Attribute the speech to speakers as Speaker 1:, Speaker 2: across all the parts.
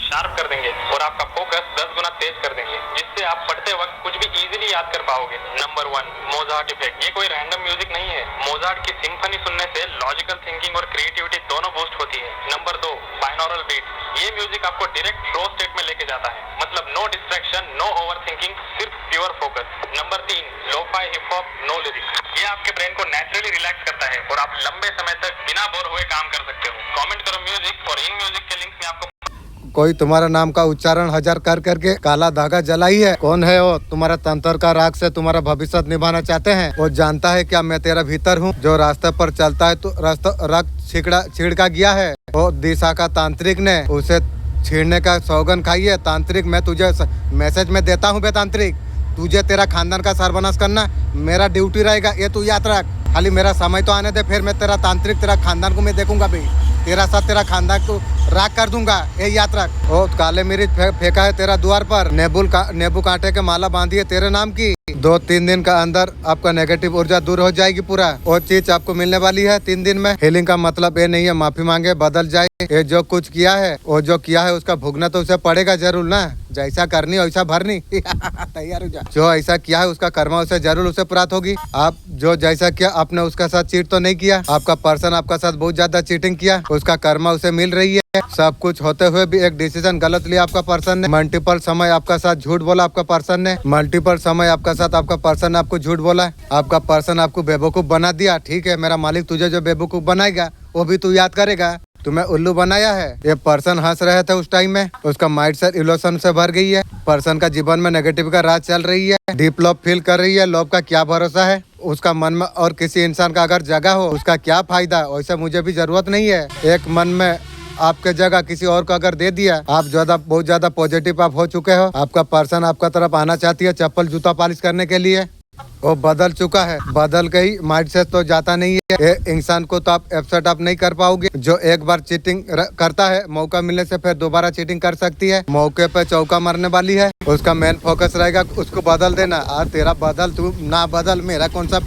Speaker 1: Sharp कर देंगे और आपका फोकस 10 गुना तेज कर देंगे, जिससे आप पढ़ते वक्त कुछ भी इजीली याद कर पाओगे। Number 1, Mozart effect. ये कोई रैंडम म्यूजिक नहीं है। मोजार्ट की सिम्फनी सुनने से लॉजिकल थिंकिंग और क्रिएटिविटी दोनों बूस्ट होती है। Number 2, binaural beat. ये म्यूजिक आपको डायरेक्ट फ्लो स्टेट में लेके जाता है, मतलब no distraction, no over thinking, सिर्फ pure focus. Number 3, lofi hip hop, no lyrics. ये आपके ब्रेन को नेचुरली रिलैक्स करता है और आप लंबे समय तक बिना बोर हुए काम कर सकते हो। कमेंट करो म्यूजिक और इन म्यूजिक के लिंक में आपको
Speaker 2: कोई तुम्हारा नाम का उच्चारण 1000 कर करके काला धागा जलाई है। कौन है वो? तुम्हारा तंत्र का राग से तुम्हारा भविष्य निभाना चाहते हैं। वो जानता है क्या मैं तेरा भीतर हूँ। जो रास्ते पर चलता है तो रास्ता रक्त छिड़का गया है। वो दिशा का तांत्रिक ने उसे छीड़ने का सौगन खाई है। तांत्रिक मैं तुझे मैसेज में देता हूँ, बेतांत्रिक तुझे तेरा खानदान का सर्वनाश करना मेरा ड्यूटी रहेगा। ये तू याद रख। खाली मेरा समय तो आने दे, फिर मैं तेरा तांत्रिक तेरा खानदान को मैं देखूंगा भाई। तेरा साथ तेरा खानदान को राख कर दूंगा, ये याद रख। ओ काले मिर्च फेंका है तेरा द्वार पर। नींबू कांटे के माला बांधी है तेरे नाम की। 2-3 दिन का अंदर आपका नेगेटिव ऊर्जा दूर हो जाएगी पूरा। वो चीज आपको मिलने वाली है 3 दिन में। हीलिंग का मतलब ये नहीं है माफी मांगे बदल जाए। ये जो कुछ किया है, वो जो किया है उसका भुगतना तो उसे पड़ेगा जरूर ना। जैसा करनी वैसा भरनी तैयार हो जा। जो ऐसा किया है उसका कर्मा उसे जरूर उसे प्राप्त होगी। आप जो जैसा किया आपने उसका साथ चीट तो नहीं किया। आपका पर्सन आपका साथ बहुत ज्यादा चीटिंग किया, उसका कर्मा उसे मिल रही है। सब कुछ होते हुए भी एक डिसीजन गलत लिया आपका पर्सन ने। मल्टीपल समय आपका साथ झूठ बोला आपका पर्सन ने। मल्टीपल समय आपका साथ आपका पर्सन ने आपको झूठ बोला। आपका पर्सन आपको बेवकूफ बना दिया। ठीक है, मेरा मालिक तुझे जो बेवकूफ बनाएगा वो भी तू याद करेगा। तुम्हें उल्लू बनाया है। ये पर्सन हंस रहे थे उस टाइम में, उसका माइंड सेट इल्यूशन से भर गई है। पर्सन का जीवन में नेगेटिव का राज चल रही है। डीप लव फील कर रही है। लव का क्या भरोसा है उसका मन में, और किसी इंसान का अगर जगह हो उसका क्या फायदा। वैसे मुझे भी जरूरत नहीं है। एक मन में आपके जगह किसी और को अगर दे दिया, आप बहुत ज्यादा पॉजिटिव आप हो चुके हो। आपका पर्सन आपका तरफ आना चाहती है चप्पल जूता पॉलिश करने के लिए। वो बदल चुका है। बदल गई माइंड से तो जाता नहीं है। ये इंसान को तो आप अपसेट आप नहीं कर पाओगे। जो एक बार चीटिंग करता है, मौका मिलने से फिर दोबारा चीटिंग कर सकती है। मौके पे चौका मारने वाली है। उसका मेन फोकस रहेगा उसको बदल देना। और तेरा बदल तू ना बदल, मेरा कौन सा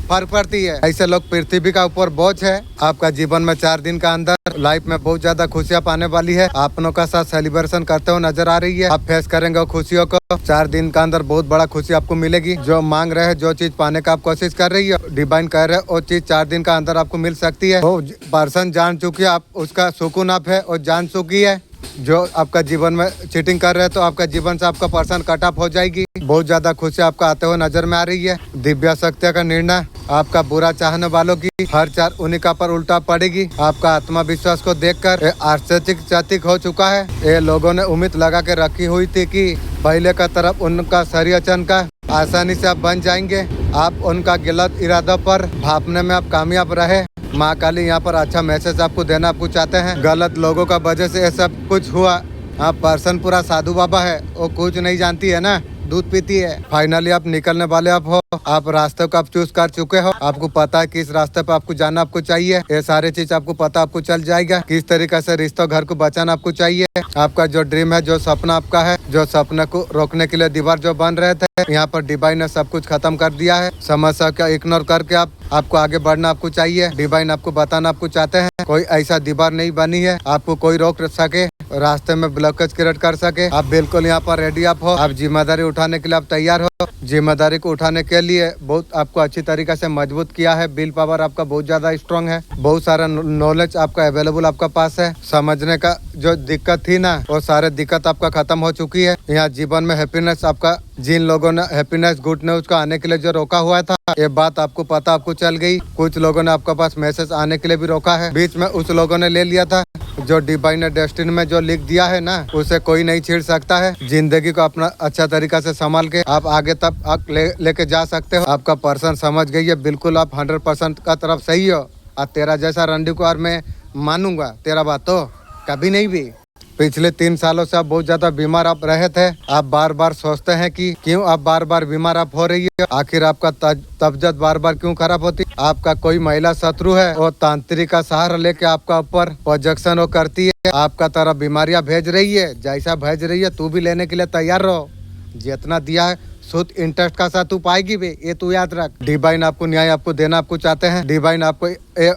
Speaker 2: फर्क पड़ती है। ऐसे लोग पृथ्वी का ऊपर बोझ है। आपका जीवन में 4 दिन का अंदर लाइफ में बहुत ज्यादा खुशियाँ पाने वाली है। अपनों का साथ सेलिब्रेशन करते हुए नजर आ रही है। आप फेस करेंगे खुशियों को। 4 दिन का अंदर बहुत बड़ा खुशी आपको मिलेगी। जो मांग रहे हैं, जो चीज पाने का आप कोशिश कर रही है, डिवाइन कह रहे हैं, वो चीज 4 दिन का अंदर आपको मिल सकती है। वो पर्सन जान चुकी है, आप उसका सुकून आप है और जान चुकी है। जो आपका जीवन में चीटिंग कर रहे हैं तो आपका जीवन से आपका पर्सन कट ऑफ हो जाएगी। बहुत ज्यादा खुशी आपका आते हुए नजर में आ रही है। दिव्य शक्ति का निर्णय आपका बुरा चाहने वालों की हर चार उन्हीं का पर उल्टा पड़ेगी। आपका आत्मविश्वास को देखकर आश्चर्यचकित हो चुका है। ये लोगों ने उम्मीद लगा के रखी हुई थी कि पहले का तरफ उनका षड्यंत्र का आसानी से आप बन जाएंगे। आप उनका गलत इरादा पर भापने में आप कामयाब रहे। माँ काली यहाँ पर अच्छा मैसेज आपको देना आपको चाहते हैं। गलत लोगों का वजह से ये सब कुछ हुआ। आप पर्सन पूरा साधु बाबा है, वो कुछ नहीं जानती है ना, दूध पीती है। फाइनली आप निकलने वाले आप हो। आप रास्ते को आप चूज कर चुके हो। आपको पता है किस रास्ते पे आपको जाना आपको चाहिए। ये सारे चीज आपको पता आपको चल जाएगा। किस तरीके से रिश्तों घर को बचाना आपको चाहिए। आपका जो ड्रीम है, जो सपना आपका है, जो सपने को रोकने के लिए दीवार जो बन रहे थे, यहाँ पर डिवाइन ने सब कुछ खत्म कर दिया है। समस्या का इग्नोर करके आपको आगे बढ़ना आपको चाहिए। डिवाइन आपको बताना आपको चाहते हैं कोई ऐसा दीवार नहीं बनी है आपको कोई रोक सके, रास्ते में ब्लॉकेज क्रिएट कर सके। आप बिल्कुल यहाँ पर रेडी आप हो। आप जिम्मेदारी उठाने के लिए आप तैयार हो। जिम्मेदारी को उठाने के लिए बहुत आपको अच्छी तरीके से मजबूत किया है। विल पावर आपका बहुत ज्यादा स्ट्रांग है। बहुत सारा नॉलेज आपका अवेलेबल आपका पास है। समझने का जो दिक्कत थी ना, वो सारे दिक्कत आपका खत्म हो चुकी है। यहाँ जीवन में हैप्पीनेस आपका, जिन लोगों ने हैप्पीनेस गुड न्यूज का आने के लिए जो रोका हुआ था, ये बात आपको पता आपको चल गई। कुछ लोगों ने आपके पास मैसेज आने के लिए भी रोका है, बीच में उस लोगों ने ले लिया था। जो डिवाइन ने डेस्टिनी में जो लिख दिया है ना, उसे कोई नहीं छीड़ सकता है। जिंदगी को अपना अच्छा तरीका से संभाल के आप आगे तक आप लेके जा सकते हो। आपका पर्सन समझ गई है, बिल्कुल आप 100% का तरफ सही हो। और तेरा जैसा रंडी को और मैं मानूंगा तेरा बात तो कभी नहीं भी। पिछले 3 सालों से आप बहुत ज्यादा बीमार आप रहे थे। आप बार बार सोचते हैं कि क्यों आप बार बार बीमार आप हो रही है, आखिर आपका तबीयत बार बार क्यों खराब होती। आपका कोई महिला शत्रु है, वो तांत्रिक का सहारा लेके आपका ऊपर प्रोजेक्शन वो करती है। आपका तरफ बीमारियां भेज रही है, जैसा भेज रही है तू भी लेने के लिए तैयार रहो। जितना दिया है शुद्ध इंटरेस्ट का साथ तू पाएगी भी, ये तू याद रख। डिवाइन आपको न्याय आपको देना आपको चाहते हैं। डिवाइन आपको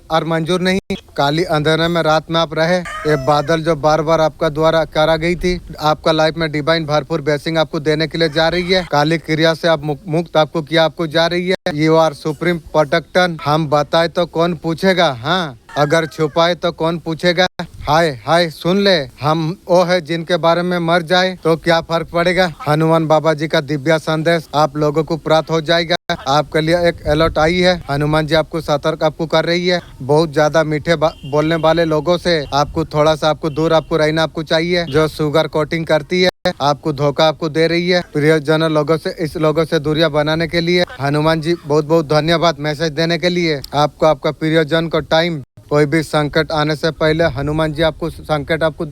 Speaker 2: और मंजूर नहीं। काली अंधेरे में रात में आप रहे, ये बादल जो बार बार आपका द्वारा करा गई थी, आपका लाइफ में डिवाइन भरपूर ब्लेसिंग आपको देने के लिए जा रही है। काली क्रिया से आप मुक्त आपको किया आपको जा रही है। You are supreme protector. हम बताए तो कौन पूछेगा, हाँ अगर छुपाए तो कौन पूछेगा। हाय हाय सुन ले, हम वो है जिनके बारे में मर जाए तो क्या फर्क पड़ेगा। हनुमान बाबा जी का दिव्य संदेश आप लोगों को प्राप्त हो जाएगा। आपके लिए एक अलर्ट आई है। हनुमान जी आपको सतर्क आपको कर रही है। बहुत ज्यादा मीठे बोलने वाले लोगों से आपको थोड़ा सा आपको दूर आपको रहना आपको चाहिए। जो शुगर कोटिंग करती है, आपको धोखा आपको दे रही है। प्रियजन लोगों से, इस लोगों से दूरियां बनाने के लिए हनुमान जी बहुत बहुत धन्यवाद मैसेज देने के लिए। आपको आपका प्रियजन को टाइम, कोई भी संकट आने से पहले हनुमान जी आपको संकट आपको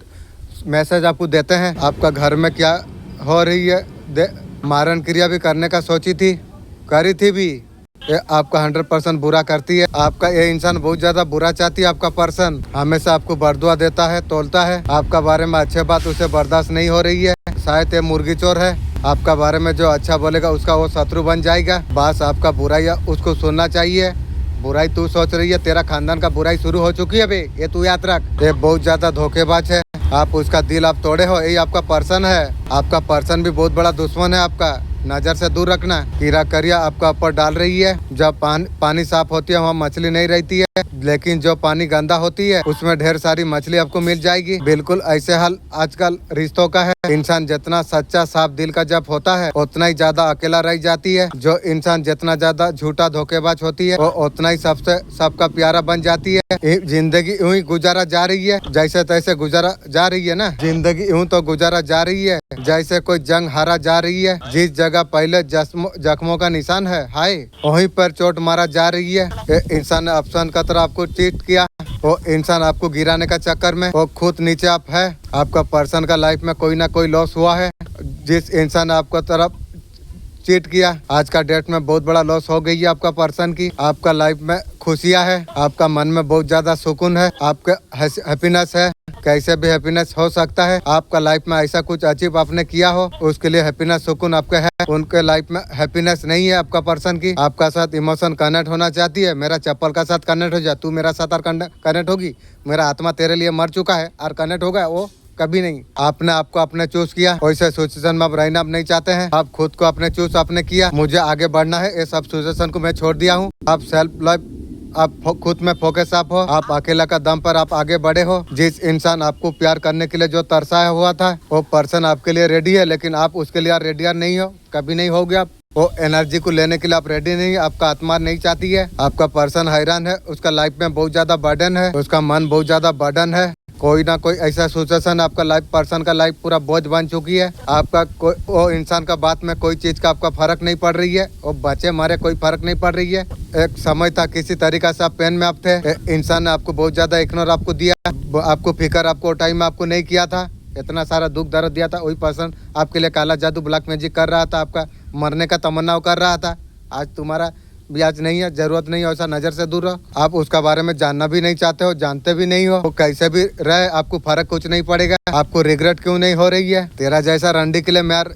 Speaker 2: मैसेज आपको देते हैं। आपका घर में क्या हो रही है, मारण क्रिया भी करने का सोची थी, करी थी भी, ये आपका 100% बुरा करती है। आपका ये इंसान बहुत ज्यादा बुरा चाहती है। आपका पर्सन हमेशा आपको बरदुआ देता है, तोलता है। आपका बारे में अच्छे बात उसे बर्दाश्त नहीं हो रही है। शायद ये मुर्गी चोर है। आपका बारे में जो अच्छा बोलेगा उसका वो शत्रु बन जाएगा। बस आपका बुराई उसको सुनना चाहिए। बुराई तू सोच रही है, तेरा खानदान का बुराई शुरू हो चुकी है बे, ये तू याद रख। ये बहुत ज्यादा धोखेबाज है। आप उसका दिल आप तोड़े हो, यही आपका पर्सन है। आपका पर्सन भी बहुत बड़ा दुश्मन है। आपका नजर से दूर रखना। कीड़ा करिया आपका ऊपर डाल रही है। जब पानी साफ होती है वहाँ मछली नहीं रहती है, लेकिन जो पानी गंदा होती है उसमें ढेर सारी मछली आपको मिल जाएगी। बिल्कुल ऐसे हाल आजकल रिश्तों का है। इंसान जितना सच्चा साफ दिल का जब होता है, उतना ही ज्यादा अकेला रह जाती है। जो इंसान जितना ज्यादा झूठा धोखेबाज होती है, वो उतना ही सबका प्यारा बन जाती है। जिंदगी यूं ही गुजारा जा रही है, जैसे तैसे गुजारा जा रही है ना। जिंदगी यूं तो गुजारा जा रही है जैसे कोई जंग हारा जा रही है। जिस जगह पहले जख्मों का निशान है, हाय वहीं पर चोट मारा जा रही है। इंसान ने अफसान का तरह आपको चीट किया। वो इंसान आपको गिराने का चक्कर में वो खुद नीचे आप है। आपका पर्सन का लाइफ में कोई ना कोई लॉस हुआ है। जिस इंसान ने आपको तरफ चीट किया, आज का डेट में बहुत बड़ा लॉस हो गई है आपका पर्सन की। आपका लाइफ में खुशियां है। आपका मन में बहुत ज्यादा सुकून है। आपका हैप्पीनेस है। कैसे भी हैप्पीनेस हो सकता है। आपका लाइफ में ऐसा कुछ अचीव आपने किया हो, उसके लिए हैप्पीनेस सुकून आपके है। उनके लाइफ में हैप्पीनेस नहीं है आपका पर्सन की। आपका साथ इमोशन कनेक्ट होना चाहती है। मेरा चप्पल का साथ कनेक्ट हो जाए, तू मेरा साथ और कनेक्ट होगी। मेरा आत्मा तेरे लिए मर चुका है और कनेक्ट होगा वो कभी नहीं। आपने आपको अपने चूज किया, वैसे सिचुएशन में आप रहना आप नहीं चाहते हैं। आप खुद को अपने चूज आपने किया। मुझे आगे बढ़ना है, ये सब सिचुएशन को मैं छोड़ दिया हूँ। आप सेल्फ लाइफ आप खुद में फोकस आप हो। आप अकेला का दम पर आप आगे बढ़े हो। जिस इंसान आपको प्यार करने के लिए जो तरसाया हुआ था, वो पर्सन आपके लिए रेडी है, लेकिन आप उसके लिए रेडी नहीं हो, कभी नहीं होगे आप। वो एनर्जी को लेने के लिए आप रेडी नहीं है, आपका आत्मा नहीं चाहती है, आपका पर्सन हैरान है, उसका लाइफ में बहुत ज्यादा बर्डन है, उसका मन बहुत ज्यादा बर्डन है, कोई ना कोई ऐसा सिचुएशन आपका लाइफ पर्सन का लाइफ पूरा बोझ बन चुकी है, आपका कोई वो इंसान का बात में कोई चीज का आपका फर्क नहीं पड़ रही है, वो बचे मारे कोई फर्क नहीं पड़ रही है। एक समय था किसी तरीका से आप पेन में आप थे, इंसान ने आपको बहुत ज्यादा इग्नोर आपको दिया, आपको फिक्र आपको टाइम में आपको नहीं किया था, इतना सारा दुख दर्द दिया था, वही पर्सन आपके लिए काला जादू ब्लैक मैजिक कर रहा था, आपका मरने का तमन्ना कर रहा था। आज तुम्हारा ब्याज नहीं है, जरूरत नहीं है, ऐसा नजर से दूर रहो। आप उसका बारे में जानना भी नहीं चाहते हो, जानते भी नहीं हो, वो कैसे भी रहे आपको फर्क कुछ नहीं पड़ेगा। आपको रिग्रेट क्यों नहीं हो रही है? तेरा जैसा रंडी के लिए मैं यार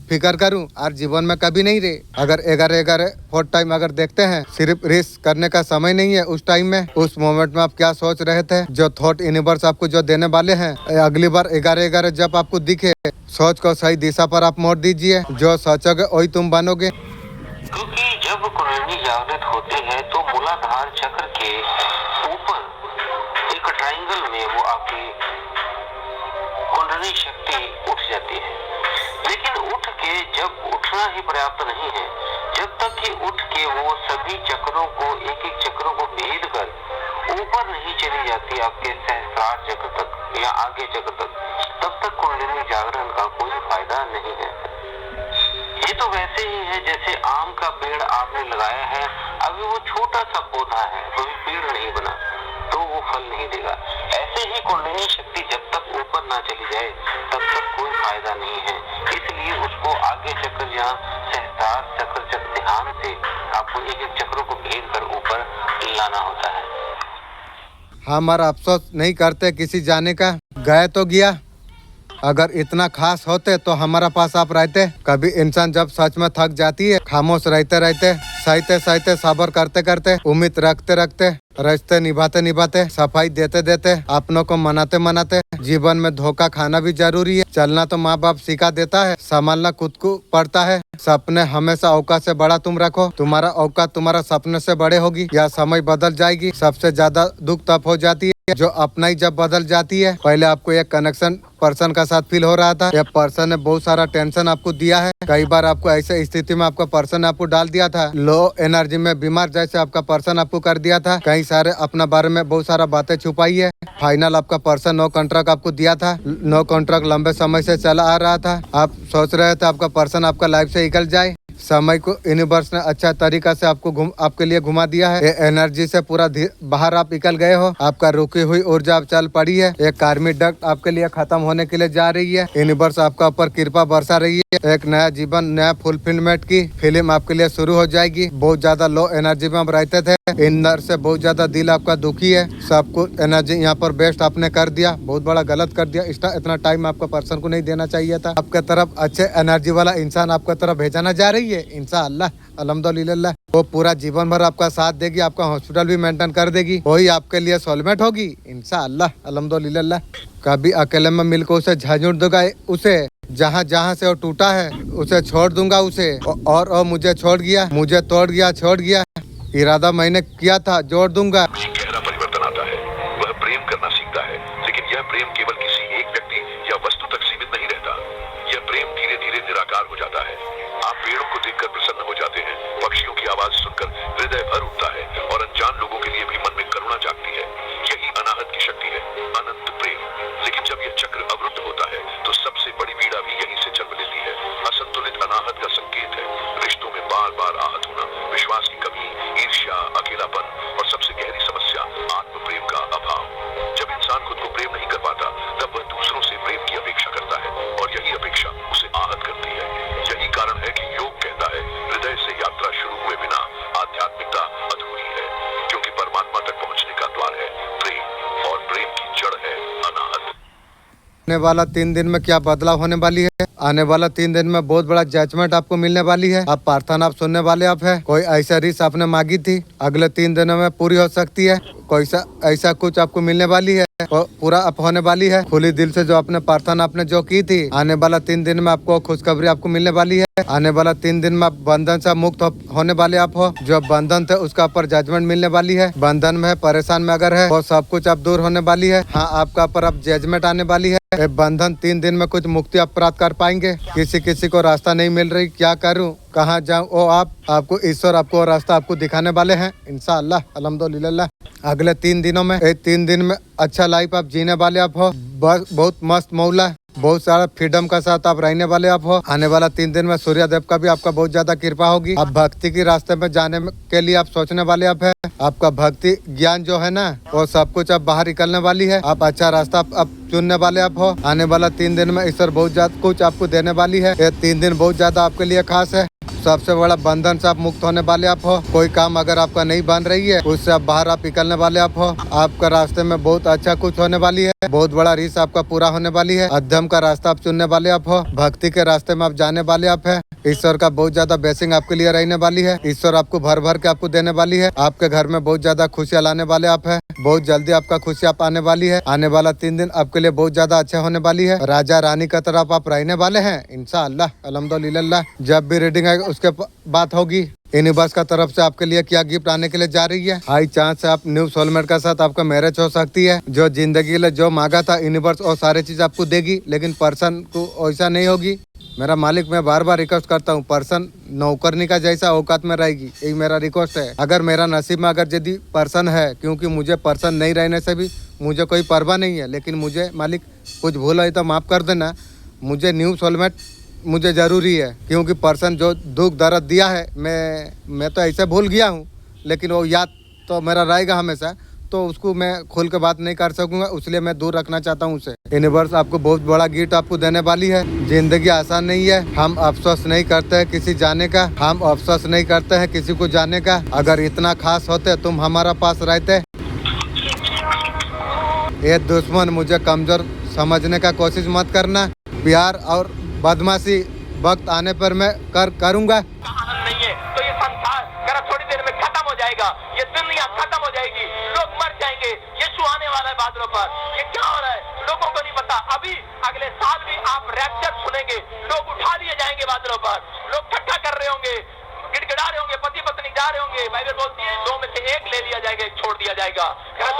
Speaker 2: फिकर करूं और जीवन में कभी नहीं रहे। अगर 11 टाइम अगर देखते हैं, सिर्फ रिस्क करने का समय नहीं है उस टाइम में, उस मोमेंट में आप क्या सोच रहे थे, जो थॉट यूनिवर्स आपको जो देने वाले हैं, अगली बार 11 जब आपको दिखे, सोच को सही दिशा पर आप मोड़ दीजिए, जो सोचोगे वही तुम बनोगे।
Speaker 3: क्योंकि जब कुंडलिनी जागृत होती है तो मूलाधार चक्र के ऊपर एक ट्रायंगल में वो आपकी कुंडलिनी शक्ति उठ जाती है। लेकिन उठ के जब उठना ही पर्याप्त नहीं है, जब तक कि उठ के वो सभी चक्रों को एक चक्रों को भेद कर ऊपर नहीं चली जाती आपके सहस्रार चक्र तक या आगे चक्र तक, तब तक कुंडलिनी जागरण का कोई फायदा नहीं है। ये तो वैसे ही है जैसे आम का पेड़ आपने लगाया है, अभी वो छोटा सा पौधा है, तो पेड़ नहीं बना तो वो फल नहीं देगा। ऐसे ही कुंडलिनी शक्ति जब तक ऊपर ना चली जाए तब तक कोई फायदा नहीं है। इसलिए उसको आगे चक्र या सहस्रार चक्र ध्यान से आपको एक एक चक्रों को भेद कर ऊपर लाना होता है।
Speaker 2: हमारा अफसोस नहीं करते किसी जाने का, गए तो गया, अगर इतना खास होते तो हमारा पास आप रहते। कभी इंसान जब सच में थक जाती है, खामोश रहते रहते, सहते सहते, सब्र करते करते, उम्मीद रखते रखते, रिश्ते निभाते निभाते, सफाई देते देते, अपनों को मनाते मनाते, जीवन में धोखा खाना भी जरूरी है। चलना तो माँ बाप सिखा देता है, संभालना खुद को पड़ता है। सपने हमेशा औकात से बड़ा तुम रखो, तुम्हारा औकात तुम्हारा सपने से बड़े होगी या समय बदल जाएगी। सबसे ज्यादा दुख तब हो जाती है जो अपना ही जब बदल जाती है। पहले आपको एक कनेक्शन पर्सन का साथ फील हो रहा था, ये पर्सन ने बहुत सारा टेंशन आपको दिया है, कई बार आपको ऐसे स्थिति में आपका पर्सन ने आपको डाल दिया था, लो एनर्जी में बीमार जैसे आपका पर्सन आपको कर दिया था, कई सारे अपना बारे में बहुत सारा बातें छुपाई है। फाइनल आपका पर्सन नो कॉन्ट्रैक्ट आपको दिया था, नो कॉन्ट्रैक्ट लंबे समय से चला आ रहा था, आप सोच रहे थे आपका पर्सन आपका लाइफ से निकल जाए। समय को यूनिवर्स ने अच्छा तरीका से आपके लिए घुमा दिया है। ये एनर्जी से पूरा बाहर आप निकल गए हो, आपका रुकी हुई ऊर्जा आप चल पड़ी है, एक कार्मिक डक्ट आपके लिए खत्म होने के लिए जा रही है। यूनिवर्स आपका ऊपर कृपा बरसा रही है, एक नया जीवन, नया फुलफिलमेंट की फिल्म आपके लिए शुरू हो जाएगी। बहुत ज्यादा लो एनर्जी में आप रहते थे, इंदर से बहुत ज्यादा दिल आपका दुखी है, सब कुछ एनर्जी यहाँ पर बेस्ट आपने कर दिया, बहुत बड़ा गलत कर दिया। इतना टाइम आपका पर्सन को नहीं देना चाहिए था। आपके तरफ अच्छे एनर्जी वाला इंसान आपके तरफ भेजना जा रही है, इंशाअल्लाह अल्हम्दुलिल्लाह। वो पूरा जीवन भर आपका साथ देगी, आपका हॉस्पिटल भी मेंटेन कर देगी, वही आपके लिए सोलमेट होगी इंशाअल्लाह अल्हम्दुलिल्लाह। कभी अकेले में मिलकर उसे झंझोड़ दूंगा, उसे जहाँ जहाँ से वो टूटा है उसे छोड़ दूंगा उसे, और मुझे छोड़ गया, मुझे तोड़ गया, छोड़ गया, इरादा मैंने किया था, जोड़ दूंगा।
Speaker 4: गहरा परिवर्तन आता है, वह प्रेम करना सीखता है, लेकिन यह प्रेम केवल किसी एक व्यक्ति या वस्तु तक सीमित नहीं रहता। यह प्रेम धीरे धीरे निराकार हो जाता है। आप पेड़ों को देखकर प्रसन्न हो जाते हैं, पक्षियों की आवाज सुनकर हृदय भर उठता है, और अनजान लोगों के लिए भी मन में करुणा जागती है। यही अनाहत की शक्ति है, अनंत प्रेम। लेकिन जब यह चक्र अवरुद्ध होता है तो सबसे बड़ी पीड़ा भी यहीं से जन्म लेती है। असंतुलित अनाहत का संकेत है रिश्तों में बार बार आहत होना, विश्वास की कमी, ईर्ष्या, अकेलापन, और सबसे गहरी समस्या आत्म प्रेम का अभाव। जब इंसान खुद को प्रेम नहीं कर पाता तब वह दूसरों से प्रेम की अपेक्षा करता है, और यही अपेक्षा उसे आहत करती है। यही कारण है कि योग कहता है, हृदय से यात्रा शुरू हुए बिना आध्यात्मिकता अधूरी है, क्योंकि परमात्मा तक पहुंचने का द्वार है प्रेम, और प्रेम की जड़ है अनाहत।
Speaker 2: आने वाला 3 दिन में क्या बदलाव होने वाली है? आने वाला 3 दिन में बहुत बड़ा जजमेंट आपको मिलने वाली है। आप प्रार्थना आप सुनने वाले आप है, कोई ऐसा रिस आपने मांगी थी अगले 3 दिनों में पूरी हो सकती है, कोई ऐसा कुछ आपको मिलने वाली है और पूरा आप होने वाली है। खुली दिल से जो आपने प्रार्थना आपने जो की थी, आने वाला 3 दिन में आपको खुशखबरी आपको मिलने वाली है। आने वाला 3 दिन में आप बंधन से मुक्त होने वाले आप हो, जो बंधन थे उसका ऊपर जजमेंट मिलने वाली है। बंधन में है, परेशान में अगर है, वो सब कुछ आप दूर होने वाली है। हाँ, आपका ऊपर अब जजमेंट आने वाली है। बंधन 3 दिन में कुछ मुक्ति आप प्राप्त कर पाएंगे। किसी को रास्ता नहीं मिल रही, क्या करूं, कहाँ जाऊँ वो आपको ईश्वर आपको वो रास्ता आपको दिखाने वाले हैं इंशाअल्लाह अल्हम्दुलिल्लाह। अगले 3 दिनों में 3 दिन में अच्छा लाइफ आप जीने वाले आप हो, बस बहुत मस्त मौला, बहुत सारा फ्रीडम का साथ आप रहने वाले आप हो। आने वाला 3 दिन में सूर्य देव का भी आपका बहुत ज्यादा कृपा होगी। आप भक्ति के रास्ते में जाने के लिए आप सोचने वाले आप है। आपका भक्ति ज्ञान जो है ना वो सब कुछ अब बाहर निकलने वाली है। आप अच्छा रास्ता आप चुनने वाले आप हो। आने वाला 3 दिन में ईश्वर बहुत ज्यादा कुछ आपको देने वाली है। ये 3 दिन बहुत ज्यादा आपके लिए खास है। सबसे बड़ा बंधन से आप मुक्त होने वाले आप हो। कोई काम अगर आपका नहीं बन रही है उससे आप बाहर आप निकलने वाले आप हो। आपका रास्ते में बहुत अच्छा कुछ होने वाली है। बहुत बड़ा रीस आपका पूरा होने वाली है। अध्यम का रास्ता आप चुनने वाले आप हो। भक्ति के रास्ते में आप जाने वाले आप है। ईश्वर का बहुत ज्यादा ब्लेसिंग आपके लिए रहने वाली है। ईश्वर आपको भर भर के आपको देने वाली है। आपके घर में बहुत ज्यादा खुशियाँ लाने वाले आप है। बहुत जल्दी आपका खुशियाँ आने वाली है। आने वाला 3 दिन आपके लिए बहुत ज्यादा अच्छा होने वाली है। राजा रानी का तरफ आप रहने वाले हैं इंशाअल्लाह अल्हम्दुलिल्लाह। जब भी रीडिंग आएगा उसके बात होगी। यूनिवर्स का तरफ से आपके लिए क्या गिफ्ट आने के लिए जा रही है। हाई चांस है आप न्यू सोलमेट का साथ आपका मैरिज हो सकती है। जो जिंदगी में जो मांगा था यूनिवर्स और सारी चीज आपको देगी, लेकिन पर्सन को ऐसा नहीं होगी। मेरा मालिक मैं बार बार रिक्वेस्ट करता हूँ, पर्सन नौकरनी का जैसा औकात में रहेगी, यही मेरा रिक्वेस्ट है। अगर मेरा नसीब में अगर यदि पर्सन है, क्योंकि मुझे पर्सन नहीं रहने से भी मुझे कोई परवाह नहीं है, लेकिन मुझे मालिक कुछ भूल है तो माफ़ कर देना। मुझे न्यू सोलमेट मुझे ज़रूरी है, क्योंकि पर्सन जो दुख दर्द दिया है मैं तो ऐसे भूल गया हूँ, लेकिन वो याद तो मेरा रहेगा हमेशा। तो उसको मैं खोल के बात नहीं कर सकूंगा, इसलिए मैं दूर रखना चाहता हूँ उसे। यूनिवर्स आपको बहुत बड़ा गिफ्ट आपको देने वाली है। जिंदगी आसान नहीं है। हम अफसोस नहीं करते हैं किसी जाने का, हम अफसोस नहीं करते हैं किसी को जाने का। अगर इतना खास होते तुम हमारा पास रहते। ये दुश्मन मुझे कमजोर समझने का कोशिश मत करना। प्यार और बदमाशी वक्त आने पर मैं करूँगा।
Speaker 1: आनंद नहीं है तो ये संसार जरा थोड़ी देर में खत्म हो जाएगा। ये दुनिया खत्म हो जाएगी, लोग मर जाएंगे। यीशु आने वाला है बादलों पर। ये क्या हो रहा है लोगों को नहीं पता। अभी अगले साल भी आप रैप्चर सुनेंगे, लोग उठा लिए जाएंगे बादलों पर। लोग ठट्ठा कर रहे होंगे, गिड़गिड़ा रहे होंगे, पति पत्नी जा रहे होंगे। बाइबल बोलती है 2 में से 1 ले लिया जाएगा, 1 छोड़ दिया जाएगा।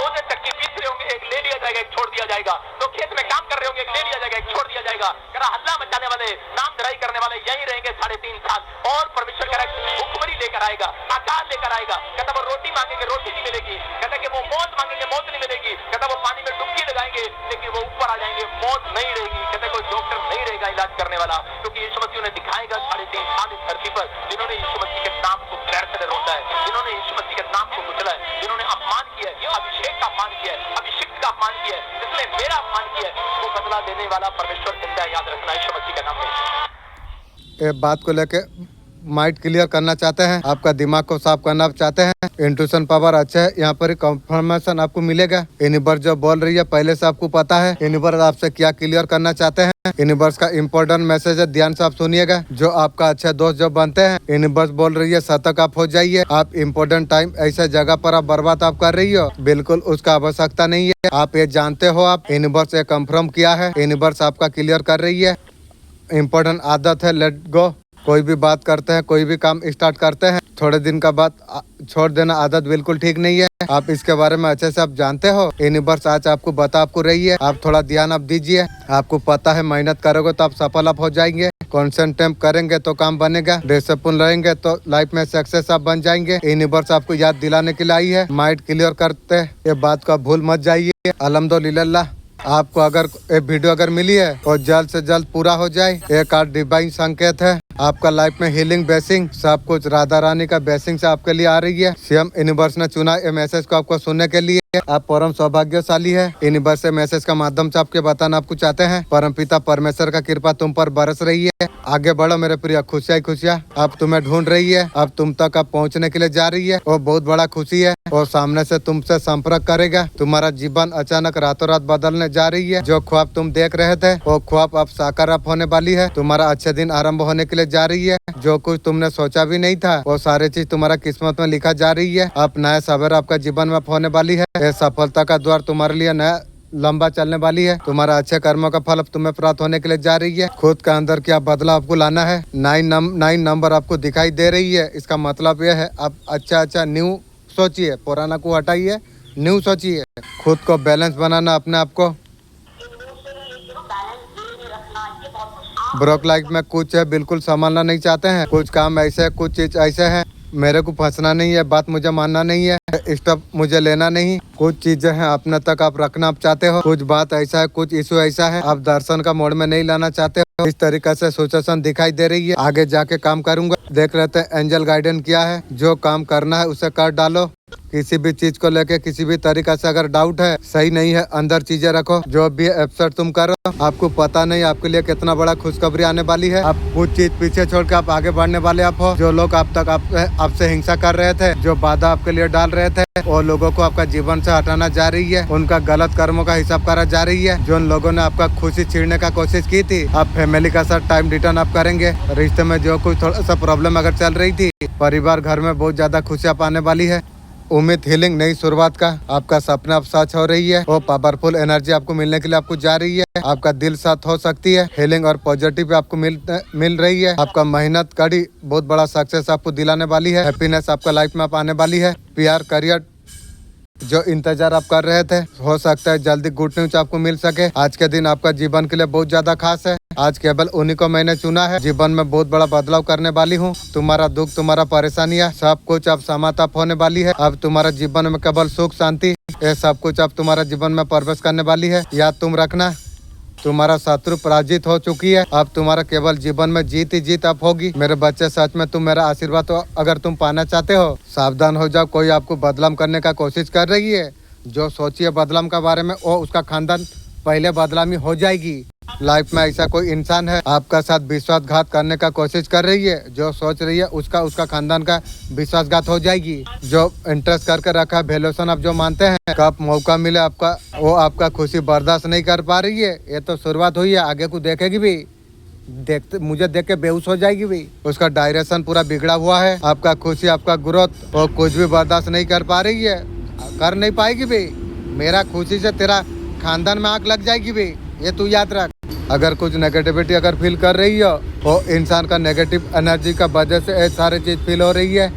Speaker 1: 2 दिन तक पीस रहे होंगे, 1 ले लिया जाएगा, 1 छोड़ दिया जाएगा। तो खेत में काम कर रहे होंगे, 1 ले लिया जाएगा, 1 छोड़ दिया जाएगा। हल्ला मचाने वाले, नाम धराई करने वाले यही रहेंगे 3.5 साल। और परमेश्वर कह रहा है भुखमरी लेकर आएगा, अकाल लेकर आएगा। कहता वो रोटी मांगेंगे, रोटी नहीं मिलेगी। कहता कि वो मौत मांगेंगे, मौत नहीं मिलेगी। कहता वो पानी में डुबकी लगाएंगे, लेकिन वो ऊपर आ जाएंगे, मौत नहीं रहेगी। कहता कोई डॉक्टर नहीं रहेगा इलाज करने वाला, क्योंकि यीशु मसीह उन्हें दिखाएगा 3.5 साल इस धरती पर जिन्होंने यीशु मसीह के नाम को पैर से रोता है, जिन्होंने यीशु मसीह के नाम को कुचला है, जिन्होंने अपमान किया है, अभिषेक का अपमान किया है, अभिषिक्त का अपमान किया है, जिसने मेरा अपमान किया है, वो बदला देने वाला परमेश्वर जिंदा। याद रखना यीशु मसीह का नाम में।
Speaker 2: ये बात को लेके माइंड क्लियर करना चाहते हैं, आपका दिमाग को साफ करना चाहते हैं। इंट्यूशन पावर अच्छा है, यहाँ पर कंफर्मेशन आपको मिलेगा। यूनिवर्स जो बोल रही है पहले से आपको पता है। यूनिवर्स आपसे क्या क्लियर करना चाहते हैं। यूनिवर्स का इम्पोर्टेंट मैसेज है, ध्यान से आप सुनिएगा। जो आपका अच्छा दोस्त जो बनते हैं, यूनिवर्स बोल रही है सतर्क आप हो जाइए। आप इम्पोर्टेंट टाइम ऐसा जगह पर आप बर्बाद आप कर रही हो, बिल्कुल उसका आवश्यकता नहीं है। आप ये जानते हो, आप यूनिवर्स ये कंफर्म किया है। यूनिवर्स आपका क्लियर कर रही है। इम्पोर्टेंट आदत है लेट गो। कोई भी बात करते हैं, कोई भी काम स्टार्ट करते हैं, थोड़े दिन का बाद छोड़ देना आदत बिल्कुल ठीक नहीं है। आप इसके बारे में अच्छे से आप जानते हो। यूनिवर्स आज आपको बता आपको रही है, आप थोड़ा ध्यान आप दीजिए। आपको पता है मेहनत करोगे तो आप सफल आप हो जाएंगे। कॉन्सेंट्रेट करेंगे तो काम बनेगा। डिसिप्लिन रहेंगे तो लाइफ में सक्सेस आप बन जाएंगे। यूनिवर्स आपको याद दिलाने के लिए आई है। माइंड क्लियर करते ये बात का भूल मत जाइए। अल्हम्दुलिल्लाह। आपको अगर ये वीडियो अगर मिली है और जल्द से जल्द पूरा हो जाए, एक डिवाइन संकेत है। आपका लाइफ में हीलिंग ब्लेसिंग सब कुछ राधा रानी का ब्लेसिंग से आपके लिए आ रही है। सीएम यूनिवर्स ने चुना ये मैसेज को आपको सुनने के लिए। आप परम सौभाग्यशाली है। यूनिवर्स से मैसेज का माध्यम से आपके बताना आपको चाहते हैं। परम पिता परमेश्वर का कृपा तुम पर बरस रही है। आगे बढ़ो मेरे प्रिय, खुशियाँ खुशियाँ अब तुम्हें ढूंढ रही है। अब तुम तक अब पहुँचने के लिए जा रही है और बहुत बड़ा खुशी है। और सामने से तुमसे संपर्क करेगा। तुम्हारा जीवन अचानक रातों रात बदलने जा रही है। जो ख्वाब तुम देख रहे थे वो ख्वाब अब साकार अब होने वाली है। तुम्हारा अच्छे दिन आरंभ होने के लिए जा रही है। जो कुछ तुमने सोचा भी नहीं था वो सारी चीज तुम्हारा किस्मत में लिखा जा रही है। अब नया सवेरा आपका जीवन में होने वाली है। ये सफलता का द्वार तुम्हारे लिए नया लंबा चलने वाली है। तुम्हारा अच्छे कर्मों का फल अब तुम्हें प्राप्त होने के लिए जा रही है। खुद का अंदर क्या बदलाव आपको लाना है। 9 नंबर आपको दिखाई दे रही है। इसका मतलब यह है आप अच्छा न्यू सोचिए, पुराना को हटाइए, न्यू सोचिए। खुद को बैलेंस बनाना अपने आप को। ब्रोक लाइफ में कुछ है बिल्कुल संभालना नहीं चाहते हैं, कुछ काम ऐसे कुछ चीज ऐसे हैं, मेरे को फंसना नहीं है, बात मुझे मानना नहीं है, स्टेप मुझे लेना नहीं, कुछ चीजें हैं अपने तक आप रखना आप चाहते हो, कुछ बात ऐसा है, कुछ इशू ऐसा है आप दर्शन का मोड में नहीं लाना चाहते हो। इस तरीके से सिचुएशन दिखाई दे रही है, आगे जाके काम करूंगा। देख लेते हैं एंजल गाइडेंस क्या है। जो काम करना है उसे कर डालो। किसी भी चीज को लेके किसी भी तरीका से अगर डाउट है, सही नहीं है, अंदर चीजें रखो। जो भी एपिसोड तुम करो, आपको पता नहीं आपके लिए कितना बड़ा खुशखबरी आने वाली है। आप कुछ चीज पीछे छोड़ के आप आगे बढ़ने वाले आप हो। जो लोग आप तक आपसे हिंसा कर रहे थे, जो बाधा आपके लिए डाल रहे थे, वो लोगों को आपका जीवन से हटाना जा रही है, उनका गलत कर्मों का हिसाब करा जा रही है। जो उन लोगों ने आपका खुशी छीनने का कोशिश की थी, आप फैमिली का साथ टाइम रिटर्न आप करेंगे। रिश्ते में जो कुछ थोड़ा सा प्रॉब्लम अगर चल रही थी, परिवार घर में बहुत ज्यादा खुशियाँ पाने वाली है। उम्मीद हीलिंग नई शुरुआत का आपका सपना अब सच हो रही है। वो पावरफुल एनर्जी आपको मिलने के लिए आपको जा रही है। आपका दिल साथ हो सकती है। हीलिंग और पॉजिटिव आपको मिल रही है। आपका मेहनत कड़ी बहुत बड़ा सक्सेस आपको दिलाने वाली है। हैप्पीनेस आपका लाइफ में आप आने वाली है। प्यार करियर जो इंतजार आप कर रहे थे, हो सकता है जल्दी गुड न्यूज आपको मिल सके। आज के दिन आपका जीवन के लिए बहुत ज्यादा खास है। आज केवल उन्हीं को मैंने चुना है। जीवन में बहुत बड़ा बदलाव करने वाली हूँ। तुम्हारा दुख, तुम्हारा परेशानियाँ सब कुछ अब समाप्त होने वाली है। अब तुम्हारा जीवन में केवल सुख शांति, ये सब कुछ अब तुम्हारा जीवन में प्रवेश करने वाली है। याद तुम रखना, तुम्हारा शत्रु पराजित हो चुकी है। अब तुम्हारा केवल जीवन में जीत ही जीत अब होगी। मेरे बच्चे, सच में तुम मेरा आशीर्वाद तो अगर तुम पाना चाहते हो, सावधान हो जाओ। कोई आपको बदनाम करने का कोशिश कर रही है। जो सोचिए बदनाम के बारे में, वो उसका खानदान पहले बदनामी हो जाएगी। लाइफ में ऐसा कोई इंसान है आपका साथ विश्वासघात करने का कोशिश कर रही है, जो सोच रही है उसका खानदान का विश्वासघात हो जाएगी। जो इंटरेस्ट करके रखा है, वैल्यूएशन आप जो मानते हैं, कब मौका मिले आपका, वो आपका खुशी बर्दाश्त नहीं कर पा रही है। ये तो शुरुआत हुई है, आगे को देखेगी भी, देखते मुझे देख के बेहोश हो जाएगी भी। उसका डायरेक्शन पूरा बिगड़ा हुआ है। आपका खुशी, आपका ग्रोथ, वो कुछ भी बर्दाश्त नहीं कर पा रही है, कर नहीं पाएगी भी। मेरा खुशी से तेरा खानदान में आग लग जाएगी भी, ये तू याद रख। अगर कुछ नेगेटिविटी अगर फील कर रही हो, वो इंसान का नेगेटिव एनर्जी का वजह से ये सारी चीज फील हो रही है।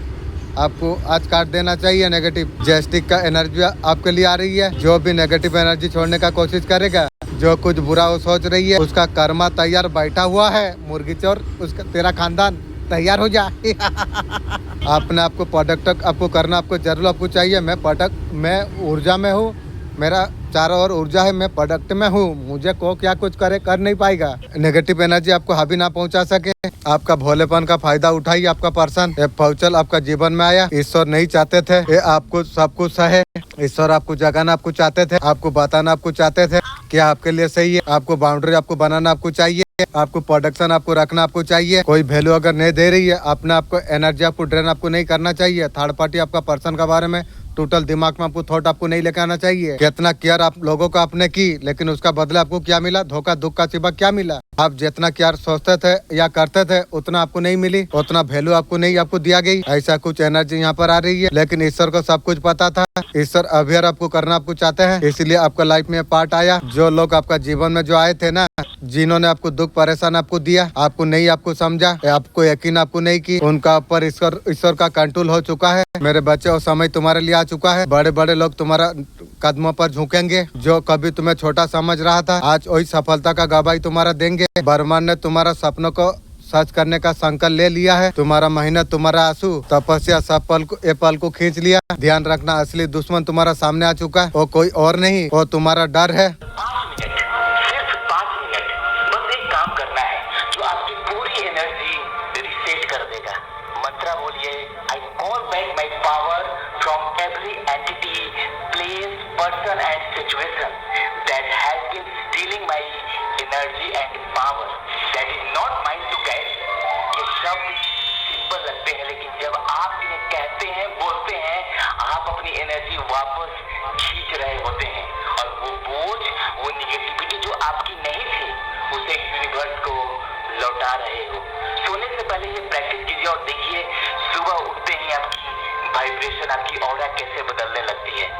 Speaker 2: आपको आज काट देना चाहिए नेगेटिव। जेस्टिक का एनर्जी आपके लिए आ रही है। जो भी नेगेटिव एनर्जी छोड़ने का कोशिश करेगा, जो कुछ बुरा वो सोच रही है, उसका कर्मा तैयार बैठा हुआ है। मुर्गी चोर, उसका तेरा खानदान तैयार हो जा। अपने आपको प्रोडक्ट आपको करना आपको जरूर आपको चाहिए। मैं ऊर्जा में हूँ, मेरा चारों ओर ऊर्जा है, मैं प्रोडक्ट में हूँ। मुझे को क्या कुछ कर नहीं पाएगा। नेगेटिव एनर्जी आपको हावी ना पहुँचा सके। आपका भोलेपन का फायदा उठाइए। आपका पर्सन पहुँचल आपका जीवन में आया। ईश्वर नहीं चाहते थे ये आपको सब कुछ सहे। ईश्वर आपको जगाना आपको चाहते थे, आपको बताना आपको चाहते थे क्या आपके लिए सही है। आपको बाउंड्री आपको बनाना आपको चाहिए। आपको प्रोडक्शन आपको रखना आपको चाहिए। कोई वैल्यू अगर नहीं दे रही है, अपने आपको एनर्जी आपको ड्रेन आपको नहीं करना चाहिए। थर्ड पार्टी आपका पर्सन के बारे में टोटल दिमाग में आपको थॉट आपको नहीं लेकर आना चाहिए। कितना केयर आप लोगों का आपने की, लेकिन उसका बदला आपको क्या मिला? धोखा, दुख का सिवा क्या मिला? आप जितना केयर सोचते थे या करते थे, उतना आपको नहीं मिली, उतना वैल्यू आपको नहीं आपको दिया गई। ऐसा कुछ एनर्जी यहाँ पर आ रही है, लेकिन ईश्वर को सब कुछ पता था। ईश्वर अवेयर आपको करना आपको चाहते हैं, इसलिए आपका लाइफ में पार्ट आया। जो लोग आपका जीवन में जो आए थे ना, जिन्होंने आपको दुख परेशान आपको दिया, आपको नहीं आपको समझा, आपको यकीन आपको नहीं की, उनका ऊपर ईश्वर का कंट्रोल हो चुका है। मेरे बच्चे, वो समय तुम्हारे लिए आ चुका है। बड़े बड़े लोग तुम्हारा कदमों पर झुकेंगे। जो कभी तुम्हें छोटा समझ रहा था, आज वही सफलता का गवाही तुम्हारा देंगे। ब्रह्मांड ने तुम्हारा सपनों को सच करने का संकल्प ले लिया है। तुम्हारा मेहनत, तुम्हारा आंसू, तपस्या सब पल को खींच लिया। ध्यान रखना, असली दुश्मन तुम्हारा सामने आ चुका है। वो कोई और नहीं, वो तुम्हारा डर है।
Speaker 3: 5 मिनट, सिर्फ 5 मिनट, बस एक काम करना है जो आपकी पूरी एनर्जी रिसेट कर देगा। मंत्र बोलिए, I call back my power from every entity, place, person and situation that has been stealing my energy and power, that is not mine to catch. ये शब्द सिंपल लगते हैं, लेकिन जब आप इन्हें कहते हैं, बोलते हैं, आप अपनी एनर्जी वापस खींच रहे होते हैं। और वो बोझ, वो निगेटिविटी जो आपकी नहीं थी, उसे यूनिवर्स को लौटा रहे हो। सोने से पहले ये प्रैक्टिस कीजिए और देखिए सुबह उठते ही आपकी वाइब्रेशन, आपकी ऑरा कैसे बदलने लगती है।